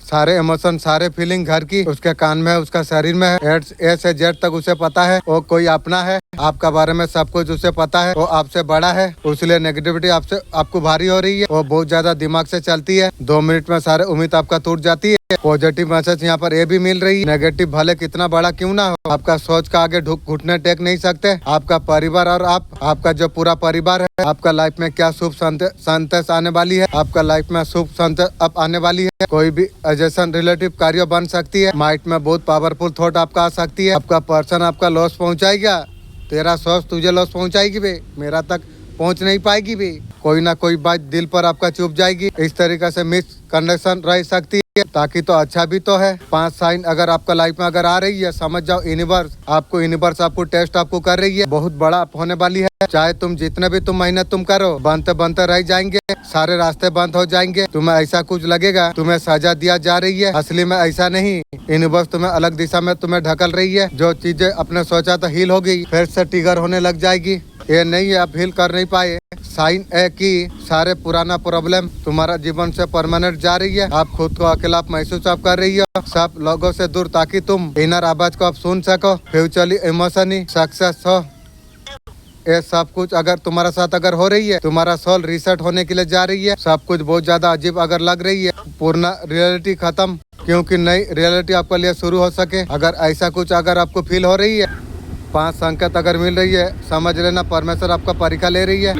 Speaker 2: सारे इमोशन, सारे फीलिंग घर की उसके कान में है, उसका शरीर में है। ए से जेड तक उसे पता है। वो कोई अपना है। आपका बारे में सब कुछ उसे पता है। वो आपसे बड़ा है, इसलिए नेगेटिविटी आपको भारी हो रही है। वो बहुत ज्यादा दिमाग से चलती है। 2 मिनट में सारे उम्मीद आपका टूट जाती है। पॉजिटिव मैसेज यहाँ पर ये भी मिल रही है। नेगेटिव भले कितना बड़ा क्यों ना हो, आपका सोच का आगे घुटने टेक नहीं सकते। आपका परिवार और आपका जो पूरा परिवार है, आपका लाइफ में क्या शुभ संदेश आने वाली है, आपका लाइफ में शुभ संदेश अब आने वाली है। कोई भी एजेशन रिलेटिव कार्य बन सकती है। माइंड में बहुत पावरफुल थॉट आपका आ सकती है। आपका पर्सन आपका लॉस पहुँचाएगा, तेरा सोच तुझे लॉस पहुँचाएगी बे, मेरा तक पहुंच नहीं पाएगी भी। कोई ना कोई बात दिल पर आपका चुभ जाएगी। इस तरीके से मिसकंडीशन रह सकती है। ताकि तो अच्छा भी तो है। 5 साइन अगर आपका लाइफ में अगर आ रही है, समझ जाओ यूनिवर्स आपको टेस्ट आपको कर रही है। बहुत बड़ा होने वाली है। चाहे तुम जितने भी तुम मेहनत तुम करो, बनते बनते रह जाएंगे, सारे रास्ते बंद हो जाएंगे। तुम्हें ऐसा कुछ लगेगा तुम्हें सजा दिया जा रही है, असली में ऐसा नहीं। यूनिवर्स तुम्हें अलग दिशा में तुम्हें ढकल रही है। जो चीजें अपने सोचा तो हील हो गई, फिर से ट्रिगर होने लग जाएगी। ये नहीं है आप हील कर नहीं पाए। साइन है कि सारे पुराना प्रॉब्लम तुम्हारा जीवन से परमानेंट जा रही है। आप खुद को अकेला आप महसूस आप कर रही हो, सब लोगों से दूर, ताकि तुम इनर आवाज को आप सुन सको। फ्यूचरली इमोशनली सक्सेस हो। ये सब कुछ अगर तुम्हारा साथ अगर हो रही है, तुम्हारा सोल रीसेट होने के लिए जा रही है। सब कुछ बहुत ज्यादा अजीब अगर लग रही है, पूर्ण रियलिटी खत्म, क्योंकि नई रियलिटी आपके लिए शुरू हो सके। अगर ऐसा कुछ अगर आपको फील हो रही है, 5 संकेत अगर मिल रही है, समझ लेना परमेश्वर आपका परीक्षा ले रही है।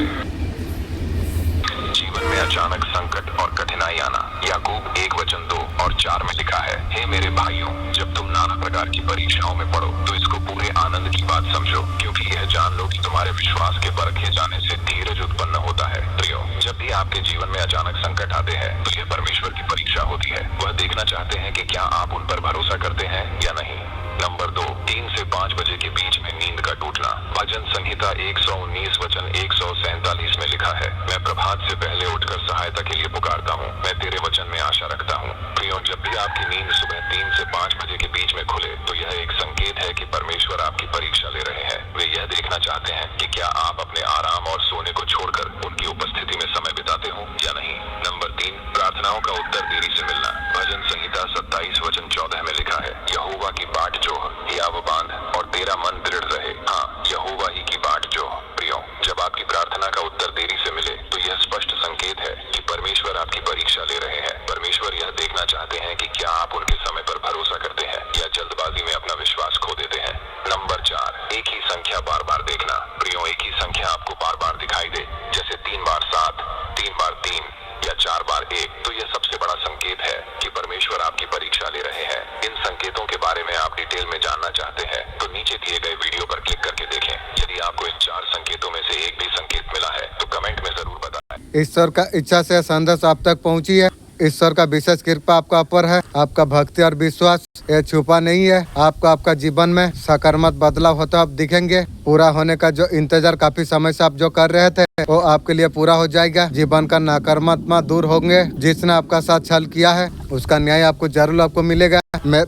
Speaker 4: जीवन में अचानक संकट और कठिनाई आना। याकूब 1:2-4 में लिखा है, हे मेरे भाइयों, जब तुम नाना प्रकार की परीक्षाओं में पड़ो तो इसको पूरे आनंद की बात समझो, क्योंकि यह जान लो कि तुम्हारे विश्वास के परखे जाने से धीरज उत्पन्न होता है। प्रियो, जब भी आपके जीवन में अचानक संकट आते हैं तो यह परमेश्वर की परीक्षा होती है। वह देखना चाहते हैं कि क्या आप उन पर भरोसा करते हैं या नहीं। नंबर 2, 3 से 5 बजे के बीच में नींद का टूटना। भजन संहिता 119:147 में लिखा है, मैं प्रभात से पहले उठकर सहायता के लिए पुकारता हूँ, मैं तेरे वचन में आशा रखता हूँ। प्रियो, जब भी आपकी नींद सुबह 3 से 5 बजे के बीच में खुले तो यह एक संकेत है कि परमेश्वर आपकी परीक्षा ले रहे हैं। वे यह देखना चाहते हैं कि क्या आप अपने आराम और सोने को छोड़कर उनकी उपस्थिति में समय बिताते हो या नहीं। नंबर 3, प्रार्थनाओं का उत्तर देरी से मिलना। भजन संहिता 27:14 में लिखा है, यहोवा की बाट जोह, हियाव बांध और तेरा मन दृढ़ रहे। हाँ, यहोवा ही की बाट जोह। प्रियो, जब आपकी प्रार्थना का उत्तर देरी से मिले तो यह स्पष्ट संकेत है कि परमेश्वर आपकी परीक्षा ले रहे हैं। परमेश्वर यह देखना चाहते हैं कि क्या आप उनके समय पर भरोसा करते हैं या जल्दबाजी में अपना विश्वास खो देते हैं। नंबर 4, एक ही संख्या बार बार देखना। प्रियो, एक ही संख्या आपको बार बार दिखाई दे, जैसे 3 बार 7, 3 बार 3 या 4 बार 1, तो यह सबसे बड़ा संकेत है कि परमेश्वर आपकी परीक्षा ले रहे हैं। इन संकेतों के बारे में आप डिटेल में जानना चाहते हैं तो नीचे दिए गए वीडियो पर क्लिक करके देखें। यदि आपको इन 4 संकेतों में से एक भी संकेत मिला है तो कमेंट में जरूर बताएं।
Speaker 2: ईश्वर का इच्छा से संदेश आप तक पहुंची है। ईश्वर का विशेष कृपा आपका ऊपर है। आपका भक्ति और विश्वास ये छुपा नहीं है। आपको आपका जीवन में सकारात्मक बदलाव होता आप दिखेंगे। पूरा होने का जो इंतजार काफी समय से आप जो कर रहे थे वो आपके लिए पूरा हो जाएगा। जीवन का नकारात्मक दूर होंगे। जिसने आपका साथ छल किया है उसका न्याय आपको जरूर आपको मिलेगा। मैं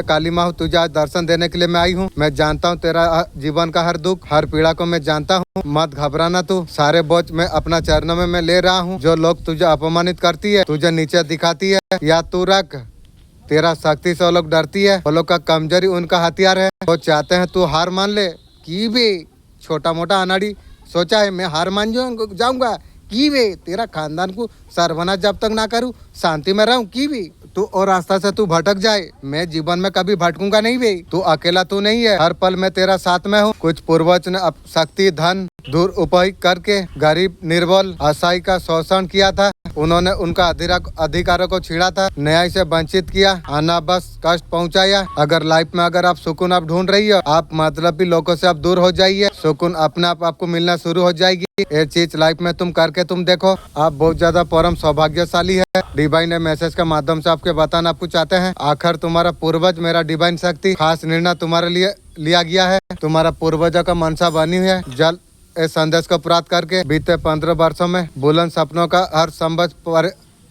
Speaker 2: काली माँ हूँ, तुझे आज दर्शन देने के लिए मैं आई हूँ। मैं जानता हूँ तेरा जीवन का हर दुख हर पीड़ा को मैं जानता हूँ। मत घबराना तू, सारे बोझ मैं अपना चरणों में मैं ले रहा हूँ। जो लोग तुझे अपमानित करती है, तुझे नीचे दिखाती है, या तू रख। तेरा शक्ति से वो लोग डरती है। वो लोग का कमजोरी उनका हथियार है। वो चाहते हैं तू हार मान ले। की भी छोटा मोटा अनाड़ी सोचा है मैं हार मान जाऊंगा की वे तेरा खानदान को सर्वनाश जब तक ना करूँ शांति में रहूं की भी तू और रास्ता से तू भटक जाए। मैं जीवन में कभी भटकूंगा नहीं वे। तू अकेला तू नहीं है, हर पल मैं तेरा साथ में हूँ। कुछ पूर्वज ने शक्ति धन दूर उपयोग करके गरीब निर्बल असहाय का शोषण किया था। उन्होंने उनका अधिकारों को छीना था, न्याय से वंचित किया, आना बस कष्ट पहुंचाया। अगर लाइफ में अगर आप सुकून आप ढूंढ रही हो, आप मतलबी लोगों से आप दूर हो जाइए। सुकून अपने आप आपको मिलना शुरू हो जाएगी। ये चीज लाइफ में तुम करके तुम देखो, आप बहुत ज्यादा परम सौभाग्यशाली है। डिवाइन ने मैसेज के माध्यम से आपके बताना आपको चाहते हैं। आखिर तुम्हारा पूर्वज मेरा डिवाइन शक्ति खास निर्णय तुम्हारे लिए लिया गया है। तुम्हारा पूर्वजों का मनसा बनी हुई है। जल इस संदेश को प्राप्त करके बीते 15 वर्षों में बुलंद सपनों का हर संभव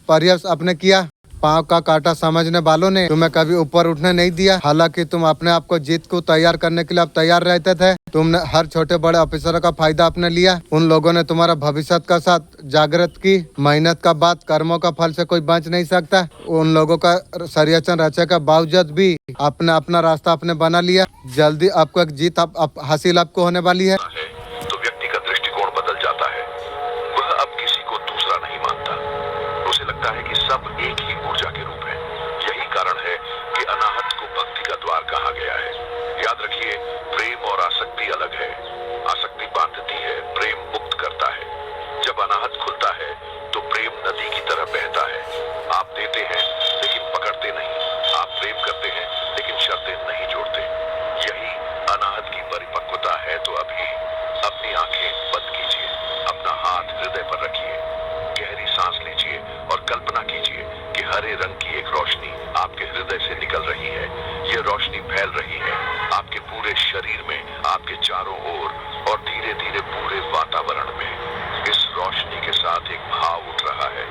Speaker 2: प्रयास आपने किया। पाँव का कांटा समझने वालों ने तुम्हें कभी ऊपर उठने नहीं दिया। हालांकि तुम अपने आप को जीत को तैयार करने के लिए आप तैयार रहते थे। तुमने हर छोटे बड़े ऑफिसरों का फायदा आपने लिया। उन लोगों ने तुम्हारा भविष्य का साथ जागृत की। मेहनत का बाद कर्मों का फल से कोई बच नहीं सकता। उन लोगों का षड्यंत्र रचने का बावजूद भी आपने अपना रास्ता आपने बना लिया। जल्दी आपको एक जीत हासिल आपको होने वाली है।
Speaker 4: तो व्यक्ति का दृष्टिकोण बदल जाता है। वह अब किसी को दूसरा नहीं मानता। उसे लगता है कि सब एक ही ऊर्जा के रूप है। यही कारण फैल रही है आपके पूरे शरीर में, आपके चारों ओर और धीरे धीरे पूरे वातावरण में। इस रोशनी के साथ एक भाव उठ रहा है,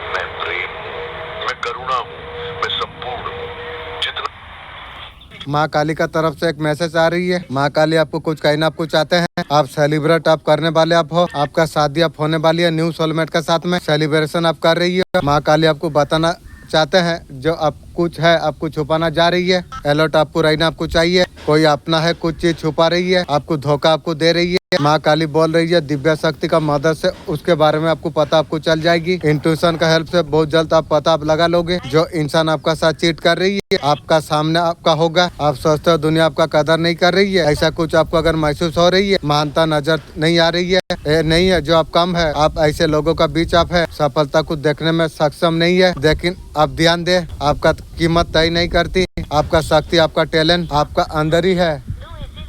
Speaker 4: मैं प्रेम हूँ, मैं करुणा हूँ, मैं संपूर्ण हूँ। जितना
Speaker 2: माँ काली का तरफ से एक मैसेज आ रही है। माँ काली आपको कुछ कहना आपको चाहते हैं। आप सेलिब्रेट आप करने वाले आप हो, आपका शादी आप होने वाली है न्यू सोलमेट के साथ में, सेलिब्रेशन आप कर रही है। माँ काली आपको बताना चाहते हैं जो आप कुछ है आपको छुपाना जा रही है। अलर्ट आपको रहना आपको चाहिए। कोई अपना है कुछ चीज छुपा रही है, आपको धोखा आपको दे रही है। माँ काली बोल रही है दिव्या शक्ति का मदद से उसके बारे में आपको पता आपको चल जाएगी। इंट्यूशन का हेल्प से बहुत जल्द आप पता आप लगा लोगे। जो इंसान आपका साथ चीट कर रही है आपका सामने आपका होगा। आप सोचते हो दुनिया आपका कदर नहीं कर रही है, ऐसा कुछ आपको अगर महसूस हो रही है, महानता नजर नहीं आ रही है, नहीं है जो आप कम है, आप ऐसे लोगों का बीच आप है, सफलता को देखने में सक्षम नहीं है। लेकिन आप ध्यान दे, आपका कीमत तय नहीं करती, आपका शक्ति आपका टैलेंट आपका अंदर ही है।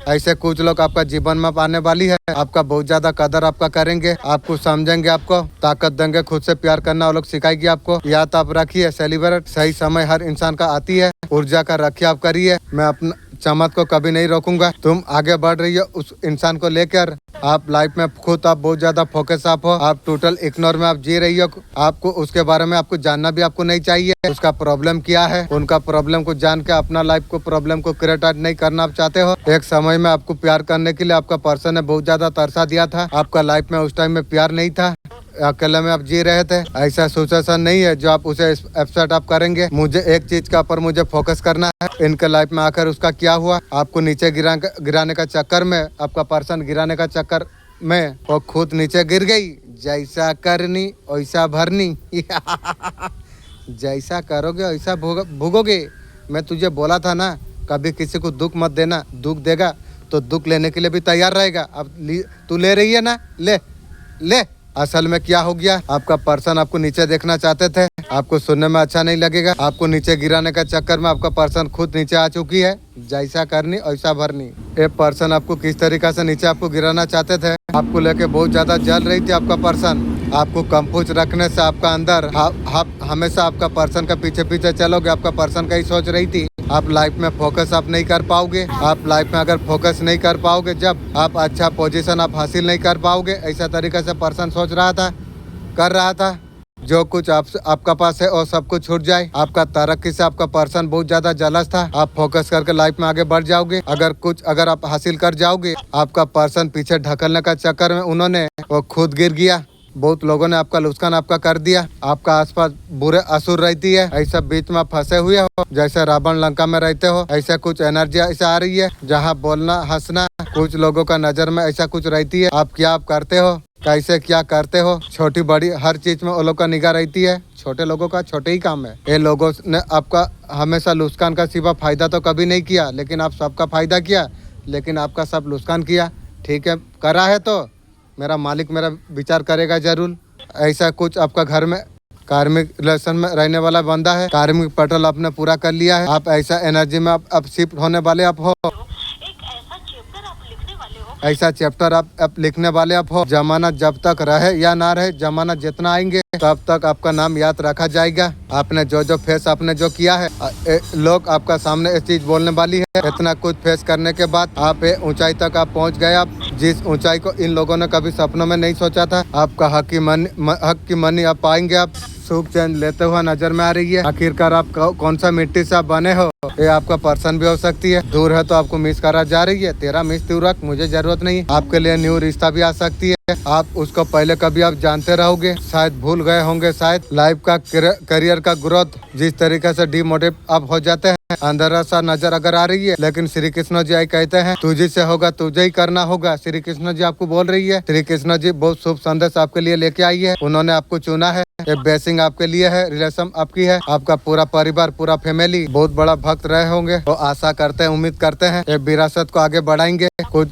Speaker 2: ऐसे कुछ लोग आपका जीवन में आने वाली है, आपका बहुत ज्यादा कदर आपका करेंगे, आपको समझेंगे, आपको ताकत देंगे, खुद से प्यार करना वो लोग सिखाएगी आपको। याद आप रखिए सेलिब्रेट सही समय हर इंसान का आती है, ऊर्जा का रखिए आप करिए। मैं अपना चमक को कभी नहीं रोकूंगा। तुम आगे बढ़ रही हो उस इंसान को लेकर। आप लाइफ में खुद आप बहुत ज्यादा फोकस आप हो, आप टोटल इग्नोर में आप जी रही हो। आपको उसके बारे में आपको जानना भी आपको नहीं चाहिए, उसका प्रॉब्लम क्या है, उनका प्रॉब्लम को जान के अपना लाइफ को प्रॉब्लम को क्रिएट नहीं करना आप चाहते हो। एक समय में आपको प्यार करने के लिए आपका पर्सन ने बहुत ज्यादा तरसा दिया था, आपका लाइफ में उस टाइम में प्यार नहीं था, अकेले में आप जी रहे थे। ऐसा सिचुएशन नहीं है जो आप उसे अपसेट आप करेंगे। मुझे एक चीज का पर मुझे फोकस करना है, इनके लाइफ में आकर उसका क्या हुआ। आपको नीचे गिराने का चक्कर में, आपका पर्सन गिराने का चक्कर में वो खुद नीचे गिर गई। जैसा करनी वैसा भरनी जैसा करोगे वैसा भोगोगे। मैं तुझे बोला था ना कभी किसी को दुख मत देना, दुख देगा तो दुख लेने के लिए भी तैयार रहेगा। अब तू ले रही है ना, ले ले। असल में क्या हो गया, आपका पर्सन आपको नीचे देखना चाहते थे, आपको सुनने में अच्छा नहीं लगेगा। आपको नीचे गिराने का चक्कर में आपका पर्सन खुद नीचे आ चुकी है। जैसा करनी वैसा भरनी। ये पर्सन आपको किस तरीके से नीचे आपको गिराना चाहते थे, आपको लेके बहुत ज्यादा जल रही थी आपका पर्सन। आपको कंफ्यूज रखने से आपका अंदर आप हमेशा आपका पर्सन का पीछे पीछे चलोगे। आपका पर्सन का ही सोच रही थी। आप लाइफ में फोकस आप नहीं कर पाओगे। आप लाइफ में अगर फोकस नहीं कर पाओगे, जब आप अच्छा पोजीशन आप हासिल नहीं कर पाओगे। ऐसा तरीके से पर्सन सोच रहा था, कर रहा था। जो कुछ आपका पास है वो सब कुछ छूट जाए। आपका तरक्की से आपका पर्सन बहुत ज्यादा जलस था। आप फोकस करके लाइफ में आगे बढ़ जाओगे। अगर आप हासिल कर जाओगे, आपका पर्सन पीछे ढकलने का चक्कर में उन्होंने वो खुद गिर गया। बहुत लोगों ने आपका नुकसान आपका कर दिया। आपका आसपास बुरे असुर रहती है, ऐसा बीच में फंसे हुए हो। जैसे रावण लंका में रहते हो, ऐसा कुछ एनर्जी ऐसा आ रही है जहाँ बोलना हंसना कुछ लोगों का नजर में ऐसा कुछ रहती है। आप क्या आप करते हो, कैसे क्या करते हो, छोटी बड़ी हर चीज में वो लोग का निगाह रहती है। छोटे लोगों का छोटे ही काम है। ये लोगों ने आपका हमेशा नुकसान का सिवा फायदा तो कभी नहीं किया, लेकिन आप सबका फायदा किया, लेकिन आपका सब नुकसान किया। ठीक है, करा है तो मेरा मालिक मेरा विचार करेगा जरूर। ऐसा कुछ आपका घर में कार्मिक रिलेशन में रहने वाला बंदा है, कार्मिक पटल आपने पूरा कर लिया है। आप ऐसा एनर्जी में आप शिफ्ट होने वाले आप हो। ऐसा चैप्टर आप लिखने वाले आप हो। जमानत जब तक रहे या ना रहे, जमानत जितना आएंगे तब तक आपका नाम याद रखा जाएगा। आपने जो फेस आपने जो किया है, लोग आपका सामने इस चीज बोलने वाली है। इतना कुछ फेस करने के बाद आप ऊंचाई तक आप पहुंच गए। आप जिस ऊंचाई को इन लोगों ने कभी सपनों में नहीं सोचा था। आपका हक की मनी आप पाएंगे। आप सुख चैन लेते हुआ नजर में आ रही है। आखिरकार आप कौन सा मिट्टी से आप बने हो, ये आपका पर्सन भी हो सकती है। दूर है तो आपको मिस करा जा रही है। तेरा मिस तू रख, मुझे जरूरत नहीं। आपके लिए न्यू रिश्ता भी आ सकती है। आप उसको पहले कभी आप जानते रहोगे, शायद भूल गए होंगे। शायद लाइफ का करियर का ग्रोथ जिस तरीके से डिमोटिव आप हो जाते हैं, अंधेरा सा नजर अगर आ रही है, लेकिन श्री कृष्ण जी कहते हैं तुझे से होगा, तुझे ही करना होगा। श्री कृष्ण जी आपको बोल रही है। श्री कृष्ण जी बहुत शुभ संदेश आपके लिए लेके आई है। उन्होंने आपको चुना है, ये ब्लेसिंग आपके लिए है, रिलेशन आपकी है। आपका पूरा परिवार पूरा फैमिली बहुत बड़ा भक्त रहे होंगे। वो आशा करते हैं, उम्मीद करते हैं ये विरासत को आगे बढ़ाएंगे। कुछ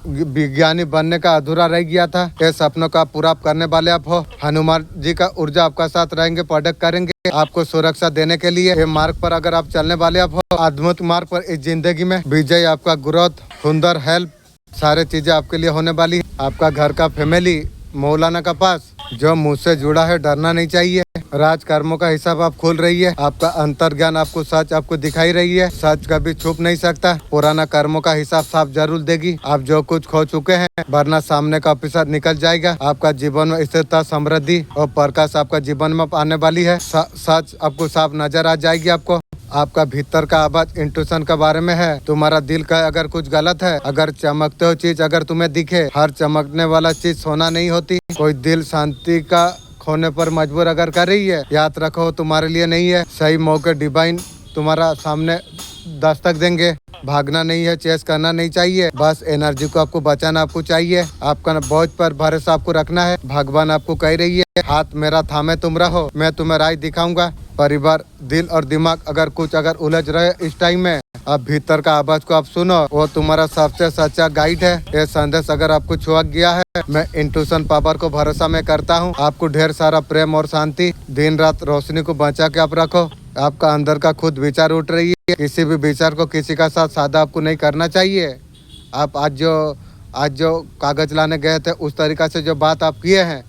Speaker 2: विज्ञानी बनने का अधूरा रह गया था, ये सपनों का पूरा करने वाले आप हो। हनुमान जी का ऊर्जा आपका साथ रहेंगे, प्रोटेक्ट करेंगे आपको सुरक्षा देने के लिए। ये मार्ग पर अगर आप चलने वाले आप हो, आध्यात्मिक मार्ग पर इस जिंदगी में विजय आपका ग्रोथ सुंदर हेल्प सारे चीजें आपके लिए होने वाली। आपका घर का फैमिली मौलाना का पास जो मुझसे जुड़ा है, डरना नहीं चाहिए। राज कर्मों का हिसाब आप खोल रही है। आपका अंतर्ज्ञान आपको सच आपको दिखाई रही है। सच कभी छुप नहीं सकता। पुराना कर्मों का हिसाब साफ जरूर देगी। आप जो कुछ खो चुके हैं वरना सामने का ऑफिसर निकल जाएगा। आपका जीवन में स्थिरता, समृद्धि और प्रकाश आपका जीवन में आने वाली है। सच आपको साफ नजर आ जाएगी। आपका भीतर का आवाज इंट्यूशन के बारे में है। तुम्हारा दिल का अगर कुछ गलत है, अगर चमकते हो चीज अगर तुम्हें दिखे, हर चमकने वाला चीज सोना नहीं होती। कोई दिल शांति का खोने पर मजबूर अगर कर रही है, याद रखो तुम्हारे लिए नहीं है। सही मौके डिवाइन तुम्हारा सामने दस्तक देंगे। भागना नहीं है, चेस करना नहीं चाहिए। बस एनर्जी को आपको बचाना आपको चाहिए। आपका बोझ पर भरोसा आपको रखना है। भगवान आपको कह रही है, हाथ मेरा थामे तुम रहो, मैं तुम्हें राह दिखाऊंगा। परिवार, दिल और दिमाग अगर उलझ रहे इस टाइम में, अब भीतर का आवाज को आप सुनो। वो तुम्हारा सबसे सच्चा गाइड है। ये संदेश अगर आपको छुआ गया है, मैं इंट्यूशन पावर को भरोसा में करता हूँ। आपको ढेर सारा प्रेम और शांति। दिन रात रोशनी को बचा के आप रखो। आपका अंदर का खुद विचार उठ रही है। किसी भी विचार को किसी का साथ साझा आपको नहीं करना चाहिए। आप आज जो कागज लाने गए थे उस तरीका से जो बात आप किए हैं,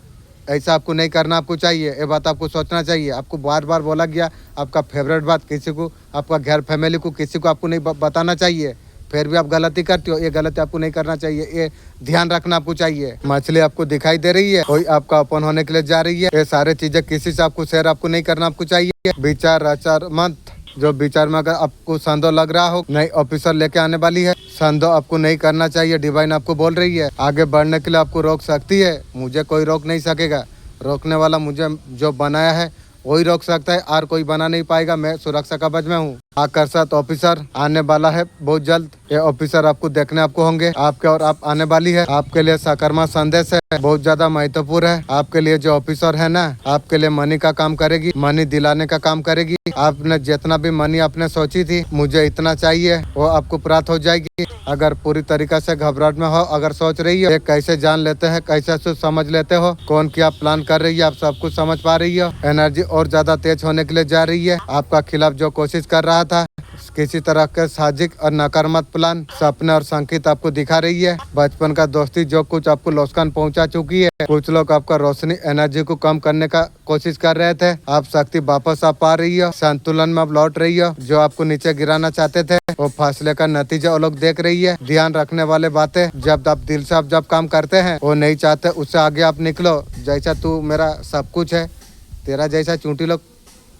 Speaker 2: ऐसा आपको नहीं करना आपको चाहिए। ये बात आपको सोचना चाहिए। आपको बार बार बोला गया आपका फेवरेट बात किसी को, आपका घर फैमिली को किसी को आपको नहीं बताना चाहिए। फिर भी आप गलती करते हो। ये गलती आपको नहीं करना चाहिए। ये ध्यान रखना आपको चाहिए। मछली आपको दिखाई दे रही है, कोई आपका अपन होने के लिए जा रही है। ये सारे चीजें किसी से आपको शेयर आपको नहीं करना आपको चाहिए। विचार आचार मत, जो विचार में अगर आपको संदेह लग रहा हो, नई ऑफिसर लेके आने वाली है, संदेह आपको नहीं करना चाहिए। डिवाइन आपको बोल रही है आगे बढ़ने के लिए आपको रोक सकती है, मुझे कोई रोक नहीं सकेगा। रोकने वाला मुझे जो बनाया है वही रोक सकता है, और कोई बना नहीं पाएगा। मैं सुरक्षा कवच में हूँ। आकर्षक ऑफिसर आने वाला है बहुत जल्द। ये ऑफिसर आपको देखने आपको होंगे आपके, और आप आने वाली है। आपके लिए सकारात्मक संदेश है, बहुत ज्यादा महत्वपूर्ण है। आपके लिए जो ऑफिसर है ना, आपके लिए मनी का काम करेगी, मनी दिलाने का काम करेगी। आपने जितना भी मनी आपने सोची थी मुझे इतना चाहिए, वो आपको प्राप्त हो जाएगी। अगर पूरी तरीका से घबराहट में हो, अगर सोच रही हो कैसे जान लेते हैं, कैसे सोच समझ लेते हो, कौन क्या प्लान कर रही है, आप सब कुछ समझ पा रही हो। एनर्जी और ज्यादा तेज होने के लिए जा रही है। आपका खिलाफ जो कोशिश कर रहा था, किसी तरह के साजिश और नकारात्मक प्लान, सपने और संकेत आपको दिखा रही है। बचपन का दोस्ती जो कुछ आपको नुकसान पहुंचा चुकी है। कुछ लोग आपका रोशनी एनर्जी को कम करने का कोशिश कर रहे थे। आप शक्ति वापस आ पा रही हो, संतुलन में आप लौट रही हो। जो आपको नीचे गिराना चाहते थे वो फासले का नतीजा वो लोग देख रही है। ध्यान रखने वाले बातें, जब आप दिल से आप जब काम करते हैं वो नहीं चाहते उससे आगे आप निकलो। जैसा तू मेरा सब कुछ है, तेरा जैसा चूंटी लोग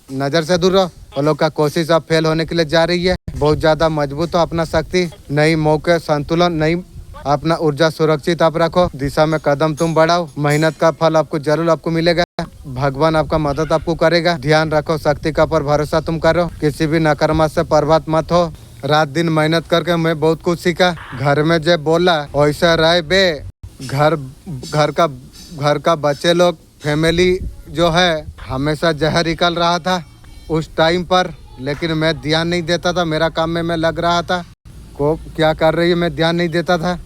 Speaker 2: नजर से दूर रहो। वो लोग का कोशिश अब फेल होने के लिए जा रही है। बहुत ज्यादा मजबूत हो, अपना शक्ति, नई मौके, संतुलन, नई अपना ऊर्जा सुरक्षित आप रखो। दिशा में कदम तुम बढ़ाओ। मेहनत का फल आपको जरूर आपको मिलेगा। भगवान आपका मदद आपको करेगा। ध्यान रखो, शक्ति का पर भरोसा तुम करो। किसी भी नकारात्मक से प्रभावित मत हो। रात दिन मेहनत करके मैं बहुत कुछ सीखा। घर में जब बोला वैसा रहे बे। घर का बच्चे लोग, फैमिली जो है, हमेशा जहर निकल रहा था उस टाइम पर, लेकिन मैं ध्यान नहीं देता था। मेरा काम में मैं लग रहा था। को क्या कर रही है मैं ध्यान नहीं देता था।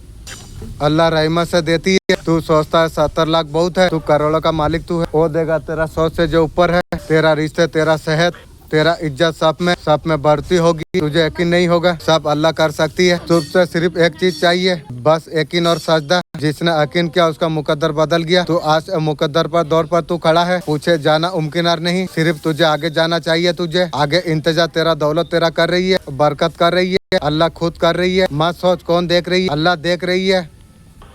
Speaker 2: अल्लाह रहमत से देती है। तू सोचता है 70 लाख बहुत है, तू करोड़ों का मालिक तू है। वो देगा तेरा सोच से जो ऊपर है। तेरा रिश्ते, तेरा सेहत, तेरा इज्जत सब में बढ़ती होगी। तुझे यकीन नहीं होगा, सब अल्लाह कर सकती है। तुझसे सिर्फ एक चीज चाहिए, बस यकीन और सजदा। जिसने यकीन किया उसका मुकद्दर बदल गया। तो आज मुकद्दर पर दौर पर तू खड़ा है। पूछे जाना मुमकिन नहीं, सिर्फ तुझे आगे जाना चाहिए। तुझे आगे इंतजार तेरा दौलत तेरा कर रही है, बरकत कर रही है, अल्लाह खुद कर रही है। मत सोच कौन देख रही है, अल्लाह देख रही है।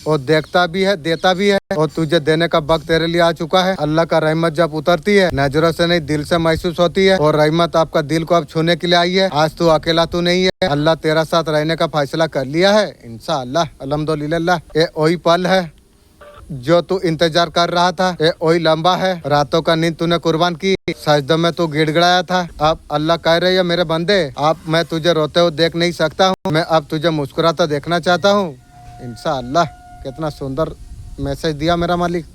Speaker 2: और देखता भी है, देता भी है, और तुझे देने का वक्त तेरे लिए आ चुका है। अल्लाह का रहमत जब उतरती है, नजरों से नहीं दिल से महसूस होती है। और रहमत आपका दिल को अब छूने के लिए आई है। आज तू अकेला तू नहीं है, अल्लाह तेरा साथ रहने का फैसला कर लिया है इंशाअल्लाह। अल्हम्दुलिल्लाह। ये वही पल है जो तू इंतजार कर रहा था। ये वही लंबा है, रातों का नींद तूने कुर्बान की, सजदों में तू गिड़गिड़ाया था। अब अल्लाह कह रही है मेरे बंदे, अब मैं तुझे रोते हुए देख नहीं सकता हूँ, मैं अब तुझे मुस्कुराता देखना चाहता हूँ इंशाअल्लाह। कितना सुंदर मैसेज दिया मेरा मालिक।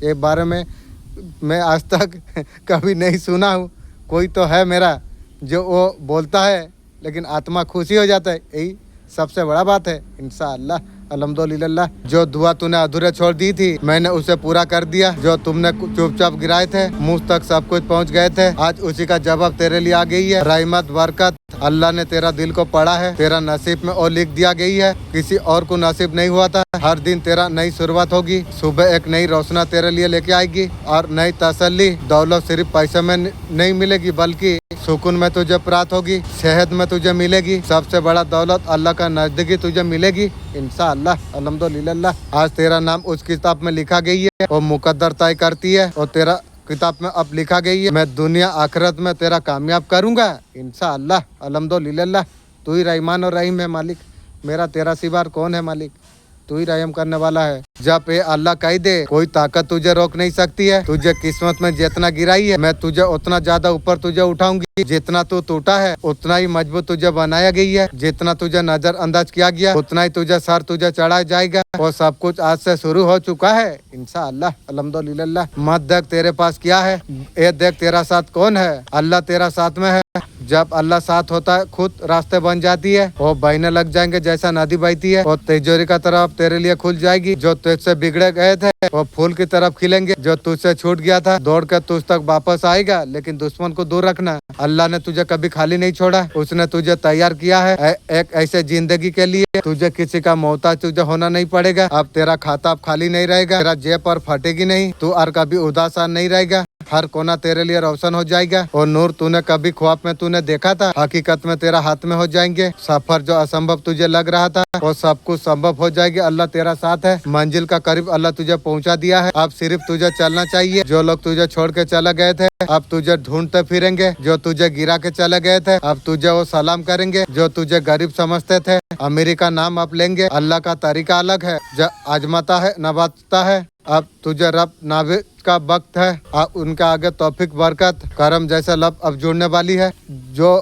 Speaker 2: ये बारे में मैं आज तक कभी नहीं सुना हूँ। कोई तो है मेरा जो वो बोलता है लेकिन आत्मा खुशी हो जाता है, यही सबसे बड़ा बात है इंशाअल्लाह। अल्हम्दुलिल्लाह। जो दुआ तूने अधूरे छोड़ दी थी मैंने उसे पूरा कर दिया। जो तुमने चुपचाप गिराए थे, मुझ तक सब कुछ पहुंच गए थे, आज उसी का जवाब तेरे लिए आ गई है। रहमत, बरकत, अल्लाह ने तेरा दिल को पढ़ा है, तेरा नसीब में और लिख दिया गई है, किसी और को नसीब नहीं हुआ था। हर दिन तेरा नई शुरुआत होगी, सुबह एक नई रोशना तेरे लिए लेके आएगी और नई तसल्ली। दौलत सिर्फ पैसे में नहीं मिलेगी बल्कि सुकून में तुझे प्राप्त होगी, सेहत में तुझे मिलेगी। सबसे बड़ा दौलत अल्लाह का नजदीकी तुझे मिलेगी इंशाअल्लाह। अल्हम्दुलिल्लाह। आज तेरा नाम उस किताब में लिखा गई है और मुकद्दर तय करती है और तेरा किताब में अब लिखा गई है, मैं दुनिया आखिरत में तेरा कामयाब करूंगा इंशाअल्लाह। अल्हम्दुलिल्लाह। तू ही रहमान और रहीम है मालिक, मेरा तेरा सिवा कौन है मालिक, तू ही रहम करने वाला है। जब ये अल्लाह कह दे कोई ताकत तुझे रोक नहीं सकती है। तुझे किस्मत में जितना गिराई है मैं तुझे उतना ज्यादा ऊपर तुझे उठाऊंगी। जितना तू टूटा है उतना ही मजबूत तुझे बनाया गई है। जितना तुझे नजरअंदाज किया गया उतना ही तुझे सर तुझे चढ़ाया जाएगा। और सब कुछ आज से शुरू हो चुका है इंशाअल्लाह। अल्हम्दुलिल्लाह। मत देख तेरे पास क्या है, ये देख तेरा साथ कौन है। अल्लाह तेरा साथ में है। जब अल्लाह साथ होता है खुद रास्ते बन जाती है, वो बहने लग जाएंगे जैसा नदी बहती है। और तिजोरी का तरफ तेरे लिए खुल जाएगी। जो तुझसे बिगड़े गए थे वो फूल की तरफ खिलेंगे। जो तुझसे छूट गया था दौड़ कर तुझ तक वापस आएगा। लेकिन दुश्मन को दूर रखना। अल्लाह ने तुझे कभी खाली नहीं छोड़ा, उसने तुझे तैयार किया है एक ऐसे जिंदगी के लिए। तुझे किसी का मोहताज तुझे होना नहीं पड़ेगा। अब तेरा खाता अब खाली नहीं रहेगा, तेरा जेब पर फटेगी नहीं, तू और कभी उदासान नहीं रहेगा। हर कोना तेरे लिए रोशन हो जाएगा। और नूर तूने कभी ख्वाब में तूने देखा था हकीकत में तेरा हाथ में हो जाएंगे। सफर जो असंभव तुझे लग रहा था वो सब कुछ संभव हो जाएगी। अल्लाह तेरा साथ है। मंजिल का करीब अल्लाह तुझे पहुंचा दिया है। अब सिर्फ तुझे चलना चाहिए। जो लोग तुझे छोड़ के चले गए थे अब तुझे ढूंढते फिरेंगे। जो तुझे गिरा के चले गए थे अब तुझे वो सलाम करेंगे। जो तुझे गरीब समझते थे अमीरी का नाम अब लेंगे। अल्लाह का तरीका अलग है, जो आजमाता है नवाजता है। अब तुझे रब नाविक का वक्त है। अब उनके आगे तौफीक बरकत करम जैसा लब अब जुड़ने वाली है। जो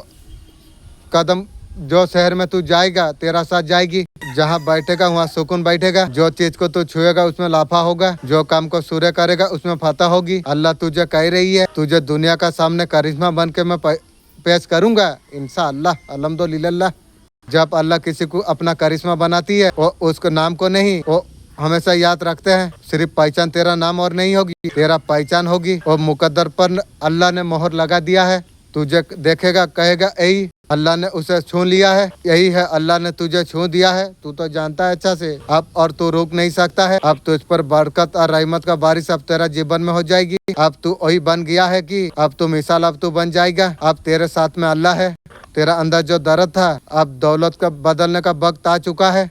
Speaker 2: कदम जो शहर में तू जाएगा तेरा साथ जाएगी। जहाँ बैठेगा वहाँ सुकून बैठेगा। जो चीज को तू छुएगा उसमें लाफा होगा। जो काम को सूर्य करेगा उसमें फतह होगी। अल्लाह तुझे कह रही है तुझे दुनिया का सामने करिश्मा बन के मैं पेश करूंगा इंशाअल्लाह। अल्हम्दुलिल्लाह। जब अल्लाह किसी को अपना करिश्मा बनाती है वो उसको नाम को नहीं, वो हमेशा याद रखते हैं। सिर्फ पहचान तेरा नाम और नहीं होगी, तेरा पहचान होगी। और मुकद्दर पर अल्लाह ने मोहर लगा दिया है। तुझे देखेगा कहेगा यही अल्लाह ने उसे छू लिया है, यही है अल्लाह ने तुझे छू दिया है। तू तो जानता है अच्छा से अब, और तू रुक नहीं सकता है। अब तुझ पर बरकत और रहमत का बारिश अब तेरा जीवन में हो जाएगी। अब तू वही बन गया है कि अब तू मिसाल अब तू बन जाएगा। अब तेरे साथ में अल्लाह है। तेरा अंदर जो दर्द था अब दौलत का बदलने का वक्त आ चुका है।